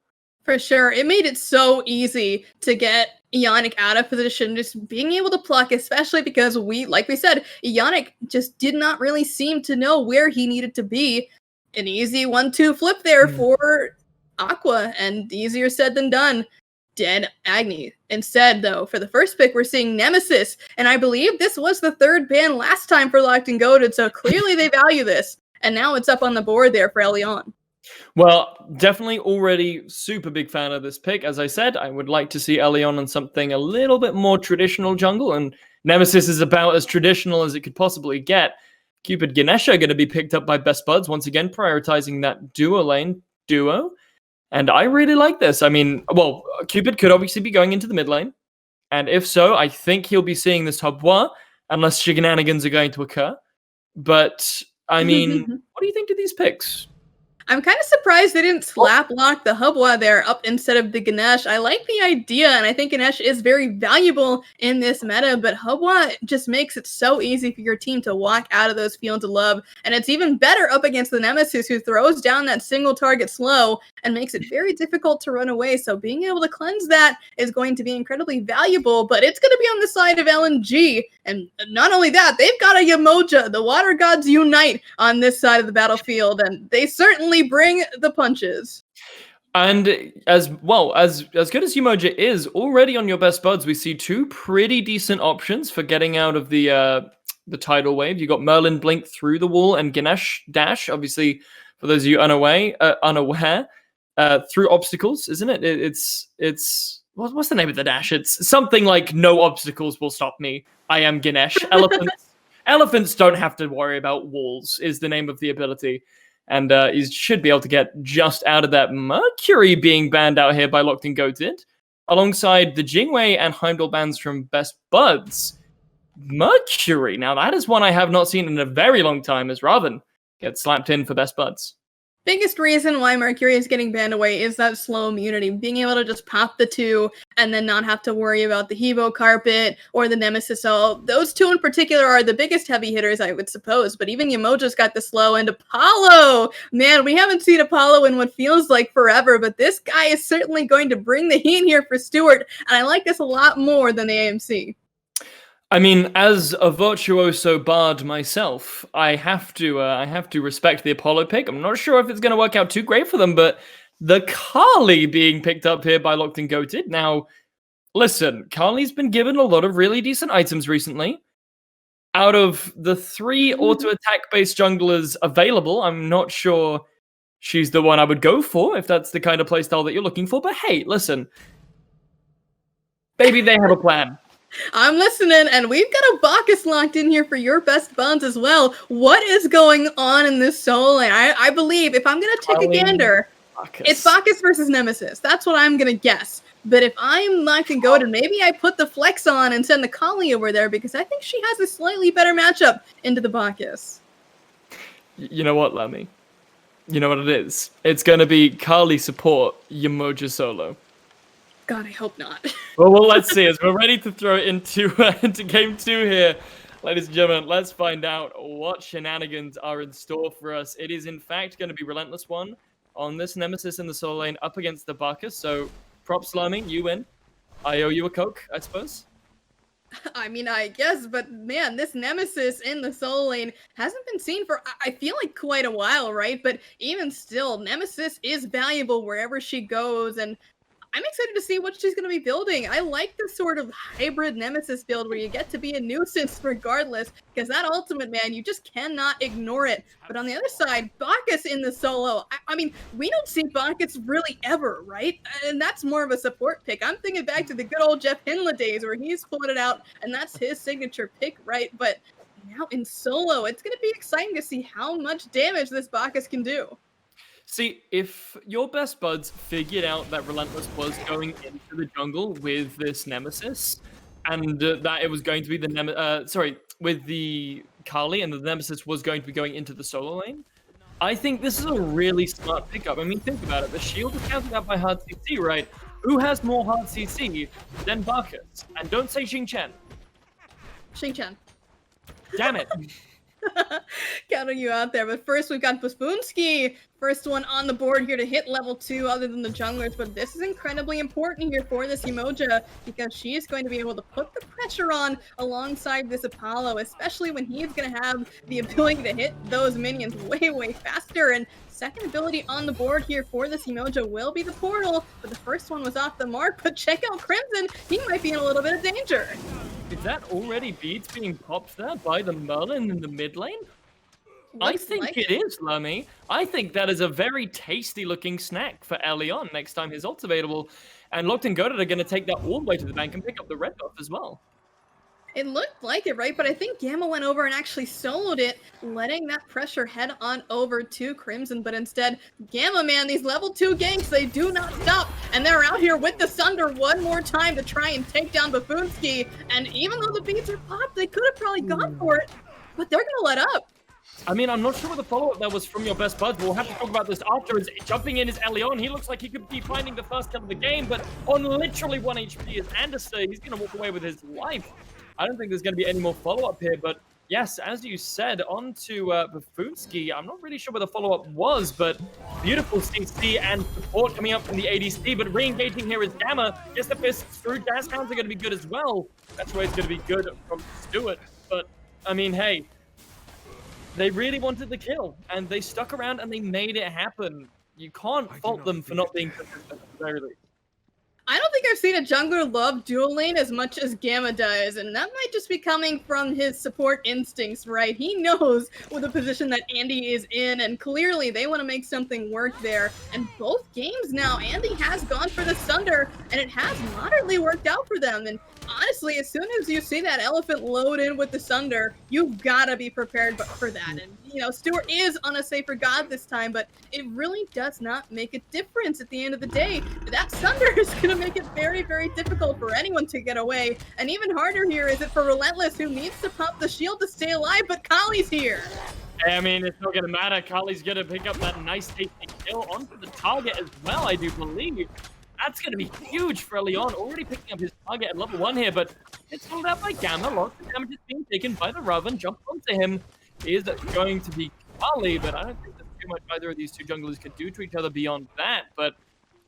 B: For sure. It made it so easy to get Ionic out of position, just being able to pluck, especially because like we said, Ionic just did not really seem to know where he needed to be. An easy 1-2 flip there for Aqua, and easier said than done. Dead Agni. Instead, though, for the first pick, we're seeing Nemesis, and I believe this was the third ban last time for Locked and Goated, so clearly they value this, and now it's up on the board there for Elion.
A: Well, definitely already super big fan of this pick. As I said, I would like to see Elion on something a little bit more traditional jungle, and Nemesis is about as traditional as it could possibly get. Cupid Ganesha going to be picked up by Best Buds, once again prioritizing that duo. And I really like this. I mean, well, Cupid could obviously be going into the mid lane. And if so, I think he'll be seeing this Hubwa, unless shenanigans are going to occur. But, I mean, what do you think of these picks?
B: I'm kind of surprised they didn't slap lock the Hubwa there up instead of the Ganesh. I like the idea, and I think Ganesh is very valuable in this meta, but Hubwa just makes it so easy for your team to walk out of those fields of love, and it's even better up against the Nemesis, who throws down that single target slow and makes it very difficult to run away, so being able to cleanse that is going to be incredibly valuable, but it's going to be on the side of LNG, and not only that, they've got a Yamoja. The Water Gods unite on this side of the battlefield, and they certainly bring the punches.
A: And as well, as good as Umoja is, already on your Best Buds, we see two pretty decent options for getting out of the tidal wave. You got Merlin blink through the wall and Ganesh dash, obviously, for those of you unaware, through obstacles, isn't it? It's what's the name of the dash? It's something like no obstacles will stop me. I am Ganesh. Elephants don't have to worry about walls is the name of the ability. And he should be able to get just out of that. Mercury being banned out here by Locked and Goated, alongside the Jingwei and Heimdall bans from Best Buds. Mercury, now that is one I have not seen in a very long time, as Raven gets slapped in for Best Buds.
B: Biggest reason why Mercury is getting banned away is that slow immunity. Being able to just pop the 2 and then not have to worry about the Hebo Carpet or the Nemesis. So those 2 in particular are the biggest heavy hitters, I would suppose. But even Yamoja's got the slow, and Apollo! Man, we haven't seen Apollo in what feels like forever, but this guy is certainly going to bring the heat here for Stewart, and I like this a lot more than the AMC.
A: I mean, as a virtuoso bard myself, I have to respect the Apollo pick. I'm not sure if it's going to work out too great for them, but the Carly being picked up here by Locked and Goated. Now, listen, Carly's been given a lot of really decent items recently. Out of the 3 auto-attack based junglers available, I'm not sure she's the one I would go for if that's the kind of playstyle that you're looking for. But hey, listen, maybe they have a plan.
B: I'm listening, and we've got a Bacchus locked in here for your best buns as well. What is going on in this solo lane? I believe, if I'm going to take a gander, it's Bacchus versus Nemesis. That's what I'm going to guess. But if I'm locked and goated, maybe I put the flex on and send the Kali over there, because I think she has a slightly better matchup into the Bacchus.
A: You know what, Lemmy? You know what it is? It's going to be Kali support, Yamoja solo.
B: God, I hope not.
A: Well, let's see. As we're ready to throw into game 2 here, ladies and gentlemen, let's find out what shenanigans are in store for us. It is, in fact, going to be Relentless One on this Nemesis in the solo lane up against the Bacchus. So, props, Lamy, you win. I owe you a Coke, I suppose.
B: I mean, I guess, but man, this Nemesis in the solo lane hasn't been seen for, I feel like, quite a while, right? But even still, Nemesis is valuable wherever she goes, and I'm excited to see what she's going to be building. I like this sort of hybrid Nemesis build where you get to be a nuisance regardless, because that ultimate, man, you just cannot ignore it. But on the other side, Bacchus in the solo, I mean, we don't see Bacchus really ever, right? And that's more of a support pick. I'm thinking back to the good old Jeff Hinla days where he's pulling it out, and that's his signature pick, right? But now in solo, it's going to be exciting to see how much damage this Bacchus can do.
A: See, if your best buds figured out that Relentless was going into the jungle with this Nemesis, and that it was going to be the with the Kali, and the Nemesis was going to be going into the solo lane, I think this is a really smart pickup. I mean, think about it. The shield is counted out by hard CC, right? Who has more hard CC than Bacchus? And don't say Xing Chen.
B: Xing Chen.
A: Damn it.
B: Counting you out there, but first we've got Bafoonsky, first one on the board here to hit level 2 other than the junglers, but this is incredibly important here for this Yamoja because she is going to be able to put the pressure on alongside this Apollo, especially when he's going to have the ability to hit those minions way faster. And second ability on the board here for this Yamoja will be the portal, but the first one was off the mark. But check out Crimson, he might be in a little bit of danger.
A: Is that already beads being popped there by the Merlin in the mid lane? I think it is, Lemmy. I think that is a very tasty looking snack for Elion next time his ult's available. And Locked and Goated are going to take that all the way to the bank and pick up the red buff as well.
B: It looked like it, right? But I think Gamma went over and actually soloed it, letting that pressure head on over to Crimson. But instead, Gamma, man, these level 2 ganks, they do not stop. And they're out here with the Sunder one more time to try and take down Bafoonsky. And even though the beats are popped, they could have probably gone for it. But they're going to let up.
A: I mean, I'm not sure what the follow-up that was from your best buds. We'll have to talk about this after. As jumping in is Elion. He looks like he could be finding the first kill of the game. But on literally 1 HP is Anderson. He's going to walk away with his life. I don't think there's going to be any more follow-up here, but yes, as you said, on to Bafoonsky. I'm not really sure where the follow-up was, but beautiful CC and support coming up from the ADC, but re-engaging here is Gamma. Yes, the fists through Gas Hounds are going to be good as well. That's where it's going to be good from Stewart, but I mean, hey, they really wanted the kill, and they stuck around and they made it happen. You can't fault them for not being consistent at the very least.
B: I don't think I've seen a jungler love dual lane as much as Gamma does, and that might just be coming from his support instincts, right? He knows what the position that Andy is in, and clearly they want to make something work there. And both games now, Andy has gone for the Sunder, and it has moderately worked out for them. And honestly, as soon as you see that elephant load in with the Sunder, you've got to be prepared for that. And, you know, Stewart is on a safer god this time, but it really does not make a difference at the end of the day. That Sunder is going to make it very difficult for anyone to get away. And even harder here is it for Relentless, who needs to pop the shield to stay alive, but Kali's here.
A: I mean, it's not gonna matter. Kali's gonna pick up that nice tasty kill onto the target as well, I do believe. That's gonna be huge for Leon, already picking up his target at level 1 here, but it's pulled out by Gamma. Lots of damage is being taken by the Raven. Jump onto him is going to be Kali, but I don't think there's too much either of these two junglers could do to each other beyond that. But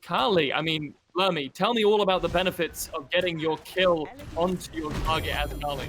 A: Kali, I mean, Lermy, tell me all about the benefits of getting your kill onto your target as Kali.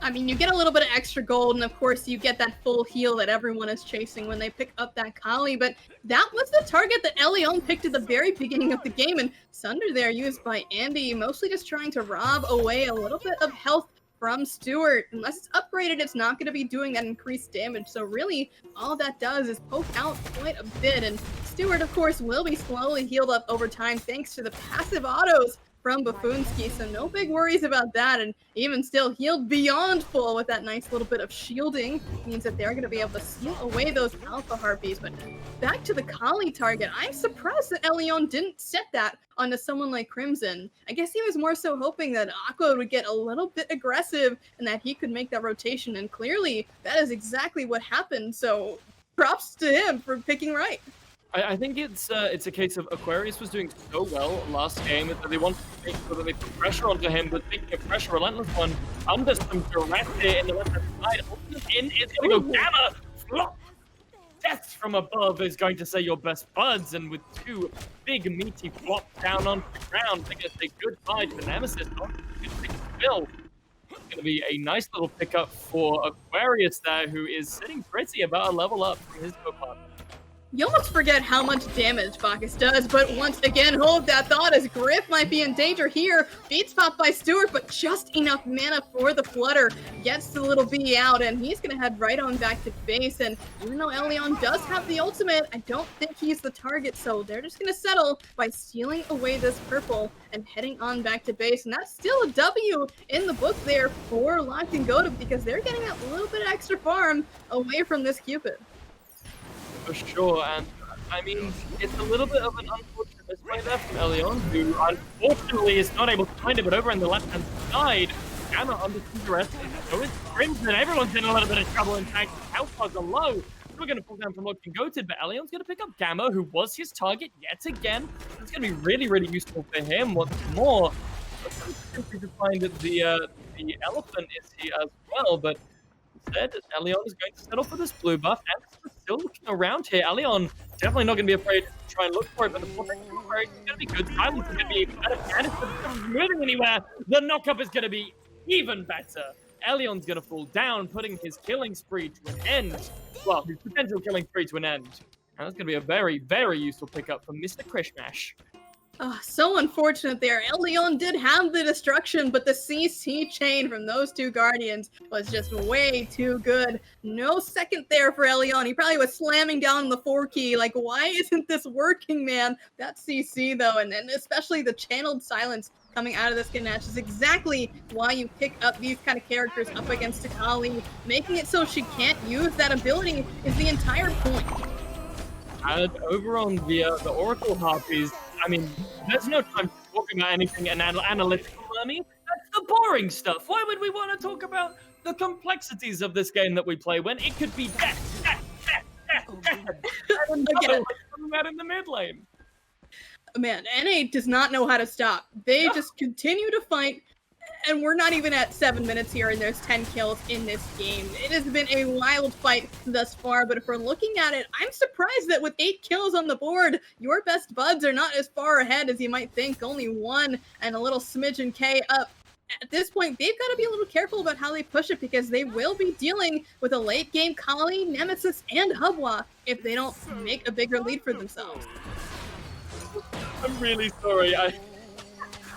B: I mean, you get a little bit of extra gold, and of course, you get that full heal that everyone is chasing when they pick up that Kali, but that was the target that Elion picked at the very beginning of the game, and Sunder there used by Andy, mostly just trying to rob away a little bit of health from Stewart. Unless it's upgraded, it's not going to be doing that increased damage, so really, all that does is poke out quite a bit, and Stewart, of course, will be slowly healed up over time thanks to the passive autos from Buffoonsky, so no big worries about that, and even still healed beyond full with that nice little bit of shielding means that they're going to be able to seal away those Alpha Harpies. But back to the Kali target, I'm surprised that Elion didn't set that onto someone like Crimson. I guess he was more so hoping that Aqua would get a little bit aggressive and that he could make that rotation, and clearly that is exactly what happened, so props to him for picking right.
A: I think it's a case of Aquarius was doing so well last game that they wanted to make sure that they put pressure onto him, but taking a pressure, relentless one, under some duress here in the left-hand side. In is going to go Gamma! Flop! Death from above is going to say your best buds, and with two big meaty flops down onto the ground, they're going to say goodbye to Nemesis. Bill. It's going to be a nice little pickup for Aquarius there, who is sitting pretty about a level up from his co-partner.
B: You almost forget how much damage Bacchus does, but once again, hold that thought as Griff might be in danger here. Beats popped by Stewart, but just enough mana for the Flutter. Gets the little bee out, and he's going to head right on back to base. And even though Elion does have the ultimate, I don't think he's the target, so they're just going to settle by stealing away this purple and heading on back to base. And that's still a W in the book there for Locked and Goated, because they're getting a little bit of extra farm away from this Cupid.
A: For sure, and I mean, it's a little bit of an unfortunate misplay there from Elion, who unfortunately is not able to find it, but over on the left-hand side, Gamma under some duress, so it's Crimson, everyone's in a little bit of trouble, in fact, health bars are low. We're going to pull down from Locked and Goated, but Elion's going to pick up Gamma, who was his target yet again. It's going to be really, really useful for him once more. Simply to find that the elephant is here as well, but instead, Elion is going to settle for this blue buff, and it's still looking around here. Elion definitely not going to be afraid to try and look for it, but the full thing is going to be good. Silence is going to be even better. And it's not moving anywhere. The knock-up is going to be even better. Elion's going to fall down, putting his killing spree to an end. Well, his potential killing spree to an end. And that's going to be a very, very useful pickup for Mr. Krishmash.
B: So unfortunate there. Elion did have the destruction, but the CC chain from those two Guardians was just way too good. No second there for Elion. He probably was slamming down the 4 key, like, why isn't this working, man? That CC, though, and especially the channeled silence coming out of this Ganesh is exactly why you pick up these kind of characters up against Akali. Making it so she can't use that ability is the entire point.
A: And over on the Oracle Harpies, I mean, there's no time to talk about anything analytical, I mean, that's the boring stuff. Why would we want to talk about the complexities of this game that we play when it could be death, and coming out in the mid lane?
B: Man, NA does not know how to stop. They just continue to fight, and we're not even at 7 minutes here, and there's 10 kills in this game. It has been a wild fight thus far, but if we're looking at it, I'm surprised that with 8 kills on the board, your best buds are not as far ahead as you might think. Only 1 and a little smidgen K up. At this point, they've got to be a little careful about how they push it, because they will be dealing with a late-game Kali, Nemesis, and Hubwa if they don't make a bigger lead for themselves.
A: I'm really sorry.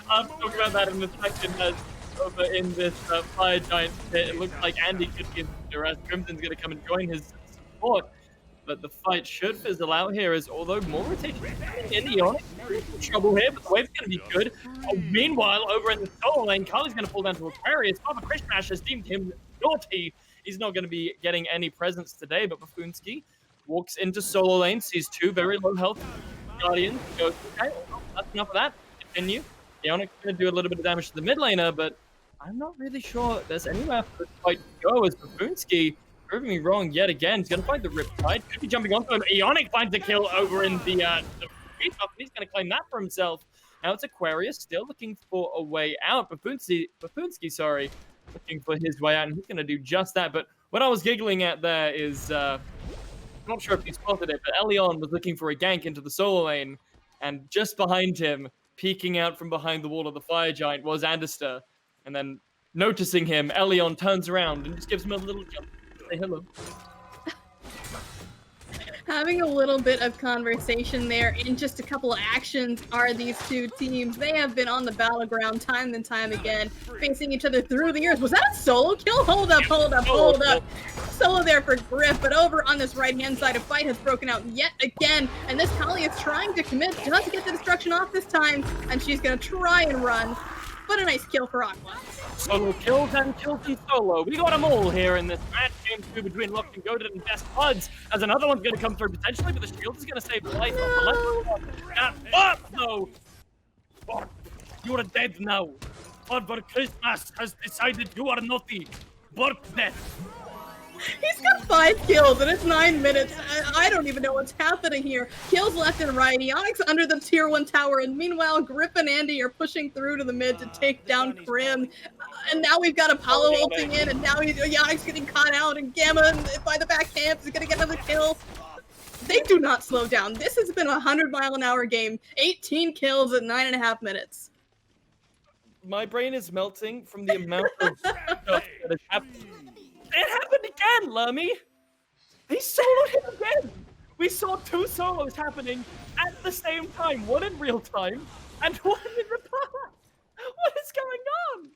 A: I'll talk about that in a second. As over in this Fire Giant pit, it looks like Andy could be in duress. Crimson's going to come and join his support, but the fight should fizzle out here, as although more rotation in the Onyx, trouble here, but the wave's going to be good. Meanwhile, over in the solo lane, Kali's going to fall down to Aquarius. Papa Krishmash has deemed him naughty. He's not going to be getting any presents today, but Buffoonsky walks into solo lane, sees 2 very low health Guardians, goes, okay, well, that's enough of that. Continue. The Onyx is going to do a little bit of damage to the mid laner, but I'm not really sure there's anywhere for this fight to go, as Buffoonsky proving me wrong yet again. He's going to find the Riptide. Could be jumping onto him. Ionic finds a kill over in the he's going to claim that for himself. Now it's Aquarius still looking for a way out. Bafunsky, sorry, looking for his way out, and he's going to do just that. But what I was giggling at there is, I'm not sure if you spotted it, but Elion was looking for a gank into the solo lane, and just behind him, peeking out from behind the wall of the fire giant, was Anderster. And then, noticing him, Elion turns around and just gives him a little jump. Say hello.
B: Having a little bit of conversation there in just a couple of actions are these two teams. They have been on the battleground time and time again, facing each other through the years. Was that a solo kill? Hold up. Solo there for Griff, but over on this right-hand side, a fight has broken out yet again, and this Kali is trying to commit, does get the destruction off this time, and she's gonna try and run, but a nice kill for Aqua.
A: Solo kills and kills in solo. We got them all here in this match game 2 between Locked and Goated and Best Buds, as another one's going to come through potentially, but the shield is going to save the life of the left one. But no! But you are dead now. Father Christmas has decided you are naughty. Birthday.
B: He's got 5 kills and it's 9 minutes. I don't even know what's happening here. Kills left and right. Ionic's under the tier 1 tower, and meanwhile, Griff and Andy are pushing through to the mid to take down Krim. And now we've got Apollo ulting in, and now Ionic's getting caught out, and Gamma by the back camp is gonna get another kill. They do not slow down. This has been a 100-mile-an-hour game. 18 kills in 9.5 minutes.
A: My brain is melting from the amount of stuff that has happened. It happened again, Lemmy! They soloed him again! We saw 2 solos happening at the same time, one in real time, and one in reply. What is going on?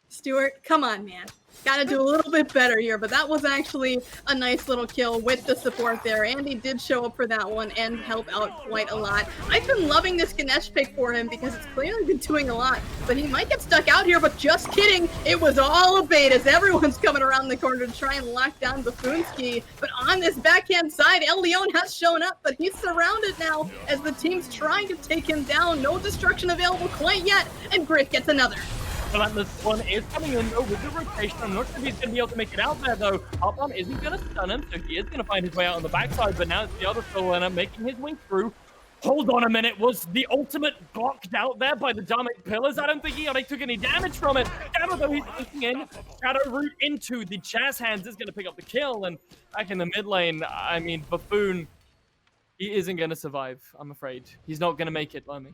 B: Stuart, come on, man. Gotta do a little bit better here, but that was actually a nice little kill with the support there. Andy did show up for that one and help out quite a lot. I've been loving this Ganesh pick for him because it's clearly been doing a lot, but he might get stuck out here, but just kidding. It was all a bait as everyone's coming around the corner to try and lock down Bafunsky. But on this backhand side, El Leon has shown up, but he's surrounded now as the team's trying to take him down. No destruction available quite yet, and Griff gets another.
A: Well, this one is coming in though with the rotation. I'm not sure if he's going to be able to make it out there though. Hopon isn't going to stun him, so he is going to find his way out on the backside, but now it's the other solo laner making his way through. Hold on a minute, was the ultimate blocked out there by the Dharmic Pillars? I don't think Ionic took any damage from it. Gamma though, he's looking in. Shadow Root into the Jazz Hands is going to pick up the kill, and back in the mid lane, I mean, Buffoon, he isn't going to survive, I'm afraid. He's not going to make it, Lemmy.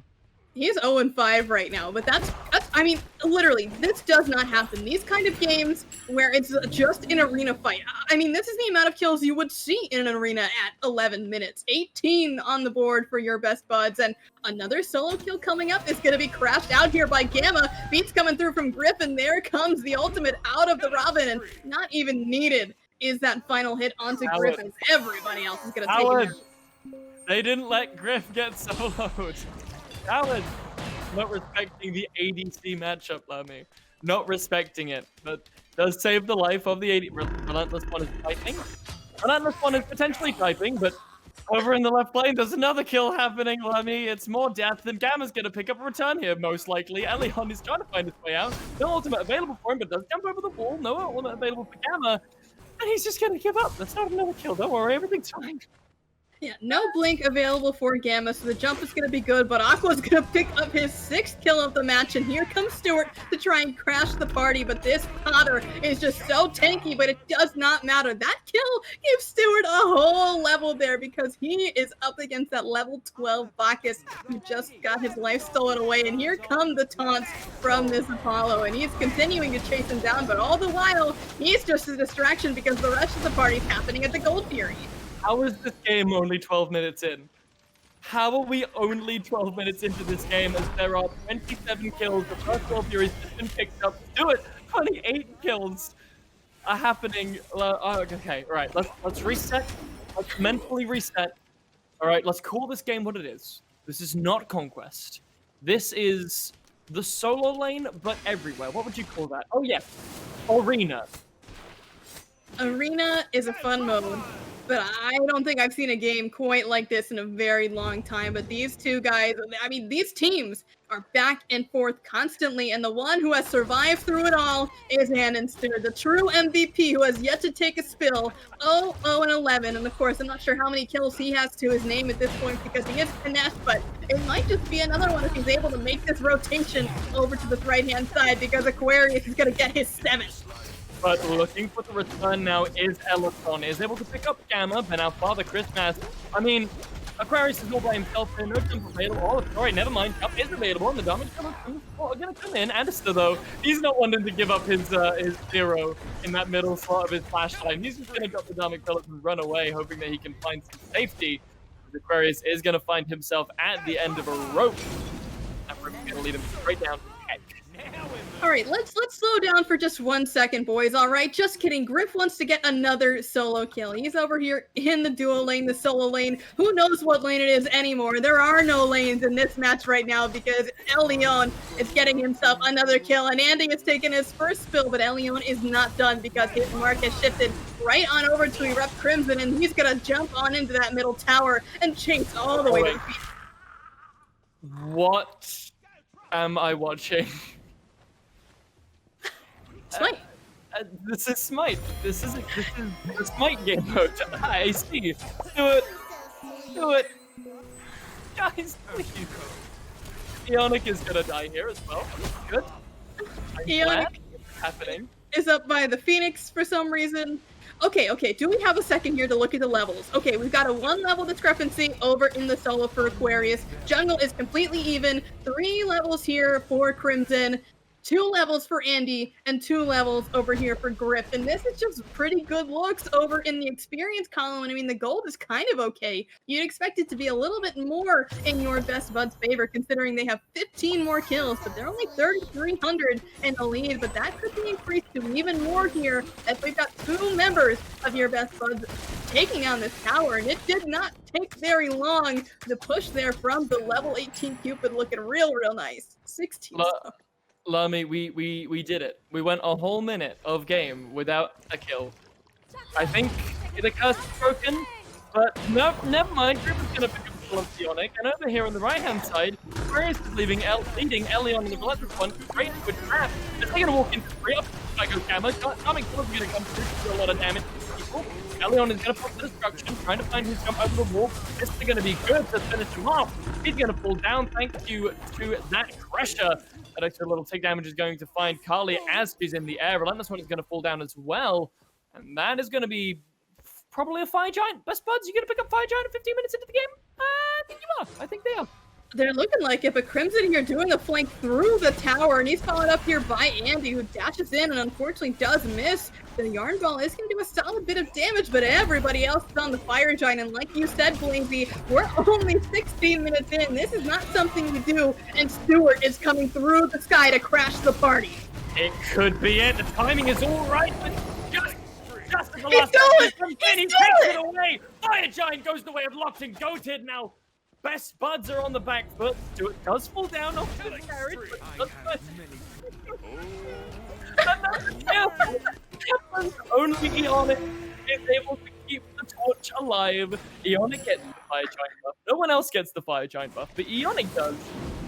B: He's 0-5 right now, but that's, I mean, literally, this does not happen. These kind of games where it's just an arena fight. I mean, this is the amount of kills you would see in an arena at 11 minutes. 18 on the board for your Best Buds, and another solo kill coming up is going to be crashed out here by Gamma. Beats coming through from Griff, and there comes the ultimate out of the Robin, and not even needed is that final hit onto Griff, and everybody else is going to take it down.
A: They didn't let Griff get soloed. Alan, not respecting the ADC matchup, Lemmy. Not respecting it, but does save the life of the Relentless one is typing. Relentless one is potentially typing, but over in the left lane, there's another kill happening, Lemmy. It's more death than Gamma's going to pick up a return here, most likely. Elion is trying to find his way out. No ultimate available for him, but does jump over the wall. No ultimate available for Gamma. And he's just going to give up. That's not another kill. Don't worry, everything's fine.
B: Yeah, no blink available for Gamma, so the jump is going to be good, but Aqua's going to pick up his 6th kill of the match, and here comes Stuart to try and crash the party, but this Potter is just so tanky, but it does not matter. That kill gives Stuart a whole level there because he is up against that level 12 Bacchus who just got his life stolen away, and here come the taunts from this Apollo, and he's continuing to chase him down, but all the while, he's just a distraction because the rest of the party is happening at the Gold Fury.
A: How is this game only 12 minutes in? How are we only 12 minutes into this game as there are 27 kills? The first World Fury's just been picked up. Do it! 28 kills are happening. Okay, all right, let's reset. Let's mentally reset. All right, let's call this game what it is. This is not Conquest. This is the solo lane, but everywhere. What would you call that? Oh, yeah, Arena.
B: Arena is a fun mode. But I don't think I've seen a game quite like this in a very long time. But these two guys, I mean, these teams are back and forth constantly, and the one who has survived through it all is Stewart, the true MVP who has yet to take a spill. 0-0-11, and of course, I'm not sure how many kills he has to his name at this point because he is finesse, but it might just be another one if he's able to make this rotation over to the right-hand side because Aquarius is going to get his 7th.
A: But looking for the return now is Elephon. Is able to pick up Gamma, but now Father Christmas. I mean, Aquarius is all by himself here. No jump available. Oh, sorry, never mind. Jump is available, and the damage are going to come in. Anderson, though, he's not wanting to give up his 0 in that middle slot of his flashlight. He's just going to drop the damage pellet and run away, hoping that he can find some safety. Aquarius is going to find himself at the end of a rope. That rope is going to lead him straight down to the edge.
B: All right, let's slow down for just 1 second, boys. All right, just kidding. Griff wants to get another solo kill. He's over here in the duo lane, the solo lane. Who knows what lane it is anymore? There are no lanes in this match right now because Elion is getting himself another kill, and Andy is taking his first spill, but Elion is not done because his mark has shifted right on over to Erupt Crimson, and he's gonna jump on into that middle tower and chase all the way to the feet.
A: What am I watching?
B: Smite.
A: This is Smite. This is the Smite game mode. I see. Do it. Do it. Guys, please. Ionic is gonna die here as well. Good. I'm glad it's happening.
B: Is up by the Phoenix for some reason. Okay, do we have a second here to look at the levels? Okay, we've got a 1 level discrepancy over in the solo for Aquarius. Jungle is completely even. 3 levels here for Crimson. 2 levels for Andy, and 2 levels over here for Griff. And this is just pretty good looks over in the experience column. And I mean, the gold is kind of okay. You'd expect it to be a little bit more in your best buds' favor, considering they have 15 more kills, but they're only 3,300 in the lead. But that could be increased to even more here, as we've got 2 members of your best buds taking on this tower. And it did not take very long. The push there from the level 18 Cupid looking real nice. 16.
A: Lamy, we did it. We went a whole minute of game without a kill. I think the curse is broken, but no, never mind. Griff is gonna pick up the kill of Ionic, and over here on the right-hand side, Aquarius is leading Elion in the electric one straight into a trap. They're gonna walk into 3 up by Go Gamma. Coming kill is gonna come through a lot of damage to people. Elion is gonna pop the destruction, trying to find his jump over the wall. This is gonna be good to finish him off. He's gonna fall down thanks you to that pressure. That extra little take damage is going to find Carly as she's in the air. Relentless one is going to fall down as well. And that is going to be probably a Fire Giant. Best buds, you going to pick up Fire Giant 15 minutes into the game? I think you are. I think they are.
B: They're looking like if a Crimson here doing the flank through the tower, and he's followed up here by Andy, who dashes in and unfortunately does miss. The Yarn Ball is going to do a solid bit of damage, but everybody else is on the Fire Giant. And like you said, Blazy, we're only 16 minutes in. This is not something you do, and Stewart is coming through the sky to crash the party.
A: It could be it. The timing is all right, but just at the last
B: second,
A: he takes it away. Fire Giant goes the way of Locked and Goated now. Best buds are on the back foot. Stewart does fall down off the carriage, but only Ionic is able to keep the torch alive. Ionic gets the Fire Giant buff. No one else gets the Fire Giant buff, but Ionic does.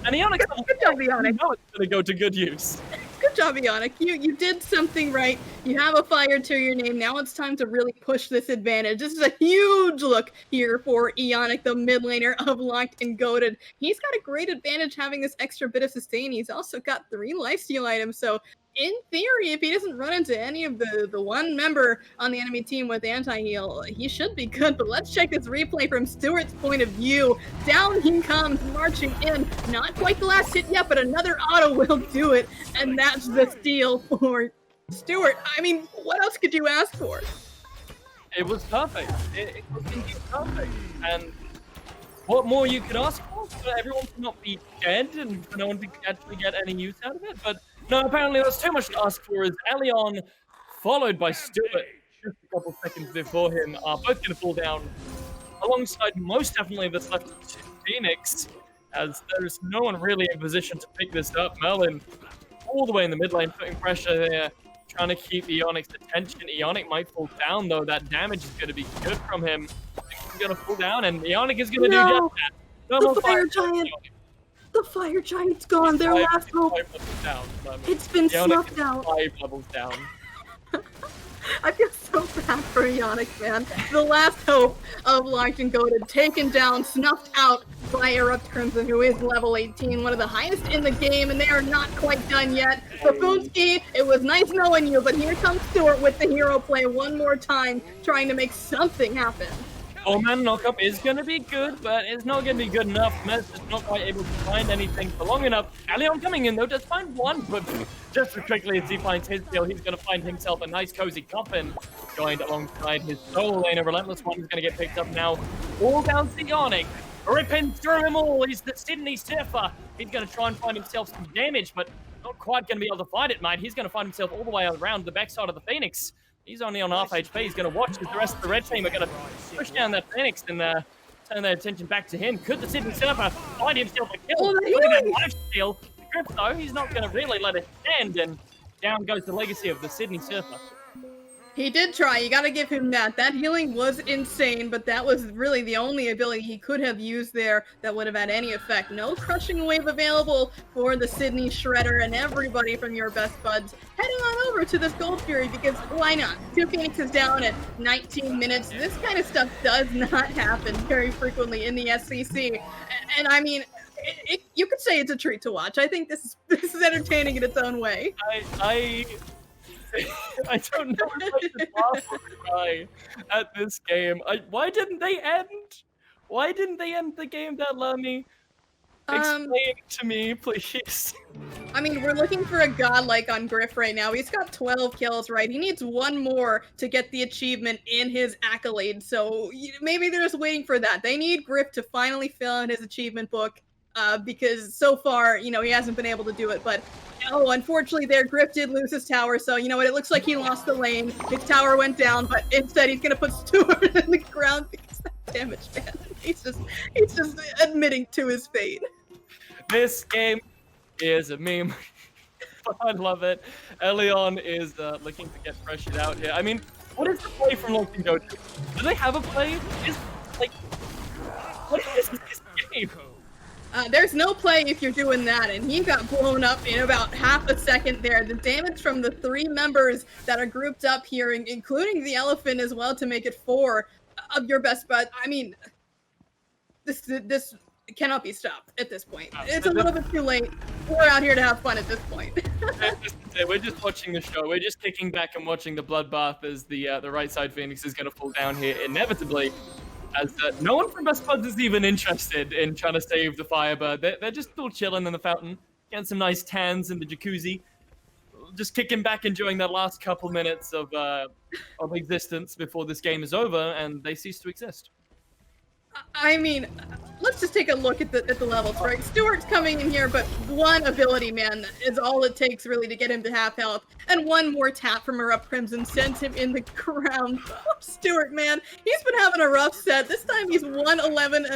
A: And Ionic,
B: good job, Ionic.
A: Now it's going to go to good use.
B: Good job, Ionic. You did something right. You have a fire to your name. Now it's time to really push this advantage. This is a huge look here for Ionic, the mid laner of Locked and Goated. He's got a great advantage having this extra bit of sustain. He's also got 3 lifesteal items, so in theory, if he doesn't run into any of the one member on the enemy team with anti-heal, he should be good. But let's check this replay from Stewart's point of view. Down he comes, marching in. Not quite the last hit yet, but another auto will do it. And that's the steal for Stewart. I mean, what else could you ask for?
A: It was perfect. It was indeed perfect. And what more you could ask for everyone to not be dead and for no one to actually get any use out of it. But no, apparently that's too much to ask for, as Elion, followed by Stewart, just a couple seconds before him, are both going to fall down alongside most definitely this left Phoenix, as there's no one really in position to pick this up. Merlin all the way in the mid lane, putting pressure there, trying to keep Ionic's attention. Ionic might fall down, though. That damage is going to be good from him. He's going to fall down, and Ionic is going to do just that.
B: The Fire Giant. The fire giant's gone. Their last hope.
A: 5 levels down.
B: It's been snuffed out.
A: 5 levels down.
B: I feel so bad for Yannick, man. The last hope of Locked and Goated, taken down, snuffed out by Erupt Crimson, who is level 18, one of the highest in the game, and they are not quite done yet. Baboonski, it was nice knowing you, but here comes Stuart with the hero play one more time, trying to make something happen.
A: Four-man knockup is going to be good, but it's not going to be good enough. Mez is not quite able to find anything for long enough. Allion coming in, though, does find one, but just as quickly as he finds his kill, he's going to find himself a nice cozy coffin. Joined alongside his solo laner. Relentless One is going to get picked up now. All down to Yannick. Ripping through them all. He's the Sydney Surfer. He's going to try and find himself some damage, but not quite going to be able to fight it, mate. He's going to find himself all the way around the backside of the Phoenix. He's only on half HP. He's going to watch as the rest of the red team are going to push down that Phoenix and turn their attention back to him. Could the Sydney Surfer find himself a kill? Look at that life steal. The Grip, though, he's not going to really let it stand, and down goes the legacy of the Sydney Surfer.
B: He did try, you gotta give him that. That healing was insane, but that was really the only ability he could have used there that would have had any effect. No crushing wave available for the Sydney Shredder, and everybody from your best buds heading on over to this Gold Fury, because why not? 2 Phoenixes down at 19 minutes. This kind of stuff does not happen very frequently in the SCC. And I mean, you could say it's a treat to watch. I think this is entertaining in its own way.
A: I don't know if I should laugh or cry at this game. Why didn't they end? Why didn't they end the game that Lamy? Explain to me, please.
B: I mean, we're looking for a godlike on Griff right now. He's got 12 kills, right? He needs one more to get the achievement in his accolade. So maybe they're just waiting for that. They need Griff to finally fill out his achievement book. Because so far, you know, he hasn't been able to do it, but unfortunately there, Griff did lose his tower, so you know what, it looks like he lost the lane. His tower went down, but instead he's gonna put Stuart in the ground because that damage, man. He's just admitting to his fate.
A: This game is a meme, but I love it. Elion is looking to get pressured out here. I mean, what is the play from Locked and Goated? Do they have a play? What is this game?
B: There's no play if you're doing that, and he got blown up in about half a second there. The damage from the 3 members that are grouped up here, including the elephant as well, to make it 4 of your best bud. I mean, this cannot be stopped at this point. It's a little bit too late. We're out here to have fun at this point.
A: We're just watching the show. We're just kicking back and watching the bloodbath as the right side Phoenix is going to fall down here inevitably. As no one from Best Buds is even interested in trying to save the Firebird. They're just still chilling in the fountain, getting some nice tans in the jacuzzi, just kicking back, enjoying that last couple minutes of existence before this game is over and they cease to exist.
B: I mean, let's just take a look at the levels, right? Stuart's coming in here, but one ability, man, is all it takes really to get him to half health. And one more tap from Erupt Crimson sends him in the ground. Poor Stuart, man. He's been having a rough set. This time he's 1-11-1,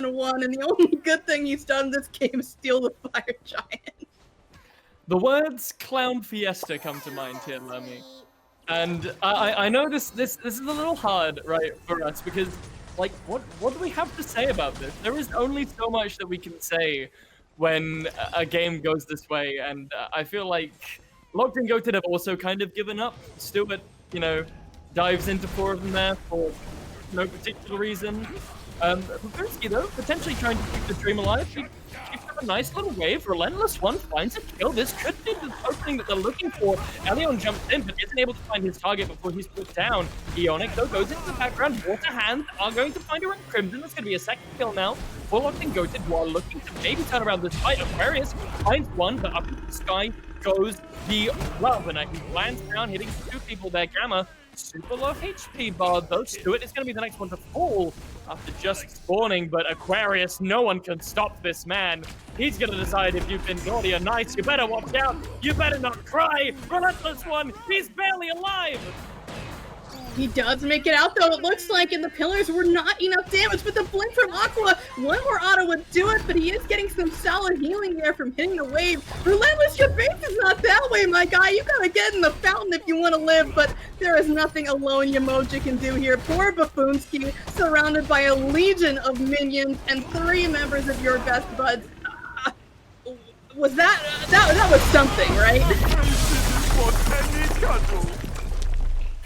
B: and the only good thing he's done this game is steal the Fire Giant.
A: The words Clown Fiesta come to mind here, Lemmy. And I know this is a little hard, right, for us, because like, what do we have to say about this? There is only so much that we can say when a game goes this way, and I feel like Locked and Goated have also kind of given up. Stuart, you know, dives into 4 of them there for no particular reason. Baboonski, though, potentially trying to keep the dream alive. He keeps up a nice little wave. Relentless One finds a kill. This could be the opening that they're looking for. Elion jumps in, but isn't able to find his target before he's put down. Eonic, though, goes into the background. Water Hands are going to find her in Crimson. That's going to be a second kill now for Locked and Goated, while looking to maybe turn around this fight. Aquarius finds one, but up in the sky goes the love, and he lands down, hitting 2 people there. Gamma, super low HP bar, though. Stuart is going to be the next one to fall after just spawning, but Aquarius, no one can stop this man. He's going to decide if you've been naughty or nice. You better watch out. You better not cry. Relentless One, he's barely alive.
B: He does make it out, though, it looks like, and the pillars were not enough damage, but the blink from Aqua, one more auto would do it, but he is getting some solid healing there from hitting the wave. Relentless, your base is not that way, my guy. You gotta get in the fountain if you want to live, but there is nothing alone Yamoji can do here. Poor Baboonski, surrounded by a legion of minions and 3 members of your best buds. Was that was something, right?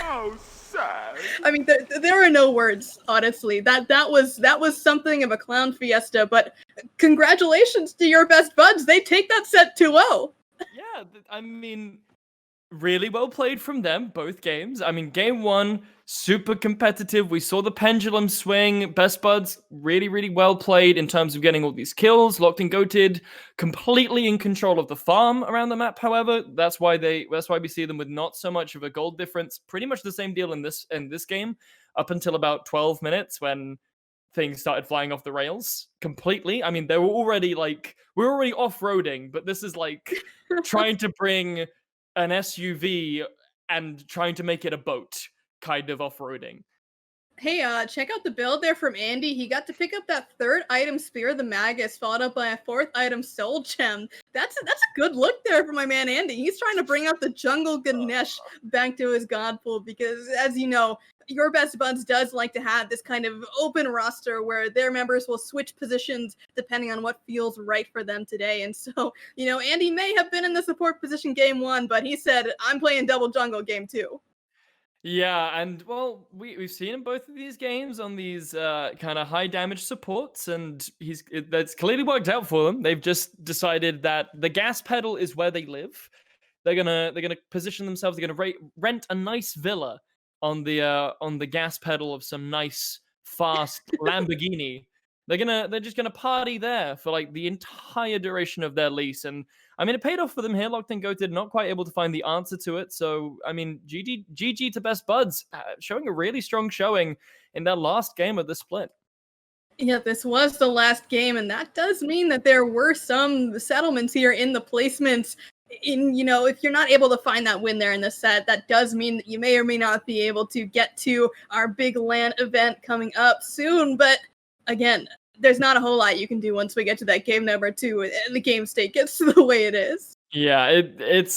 C: Oh, sad.
B: I mean, there are no words, honestly. That was something of a clown fiesta. But congratulations to your best buds. They take that set 2-0.
A: Yeah, I mean, really well played from them, both games. I mean, game one, super competitive. We saw the pendulum swing. Best Buds, really, really well played in terms of getting all these kills. Locked and Goated, completely in control of the farm around the map, however. That's why we see them with not so much of a gold difference. Pretty much the same deal in this game, up until about 12 minutes when things started flying off the rails completely. I mean, they were already we're already off-roading, but this is like trying to bring an SUV and trying to make it a boat kind of off-roading.
B: Hey, check out the build there from Andy. He got to pick up that third item, Spear of the Magus, followed up by a fourth item, Soul Gem. That's a good look there for my man Andy. He's trying to bring out the Jungle Ganesh back to his god pool because, as you know, your best buds does like to have this kind of open roster where their members will switch positions depending on what feels right for them today. And so, you know, Andy may have been in the support position game one, but he said, I'm playing double jungle game two.
A: Yeah, and well, we've seen in both of these games on these kind of high damage supports, and that's clearly worked out for them. They've just decided that the gas pedal is where they live. They're gonna position themselves. They're gonna rent a nice villa on the gas pedal of some nice fast Lamborghini. They're just gonna party there for like the entire duration of their lease. And I mean, it paid off for them here. Locked and Goated not quite able to find the answer to it. So I mean, GG to Best Buds, showing a really strong showing in their last game of the split.
B: Yeah, this was the last game, and that does mean that there were some settlements here in the placements. You know, if you're not able to find that win there in the set, that does mean that you may or may not be able to get to our big LAN event coming up soon. But again, there's not a whole lot you can do once we get to that game number 2 and the game state gets to the way it is.
A: Yeah, it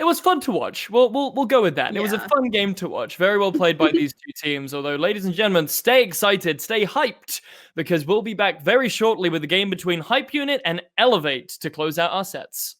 A: was fun to watch. We'll go with that.
B: Yeah.
A: It was a fun game to watch. Very well played by these two teams. Although, ladies and gentlemen, stay excited, stay hyped, because we'll be back very shortly with the game between Hype Unit and Elevate to close out our sets.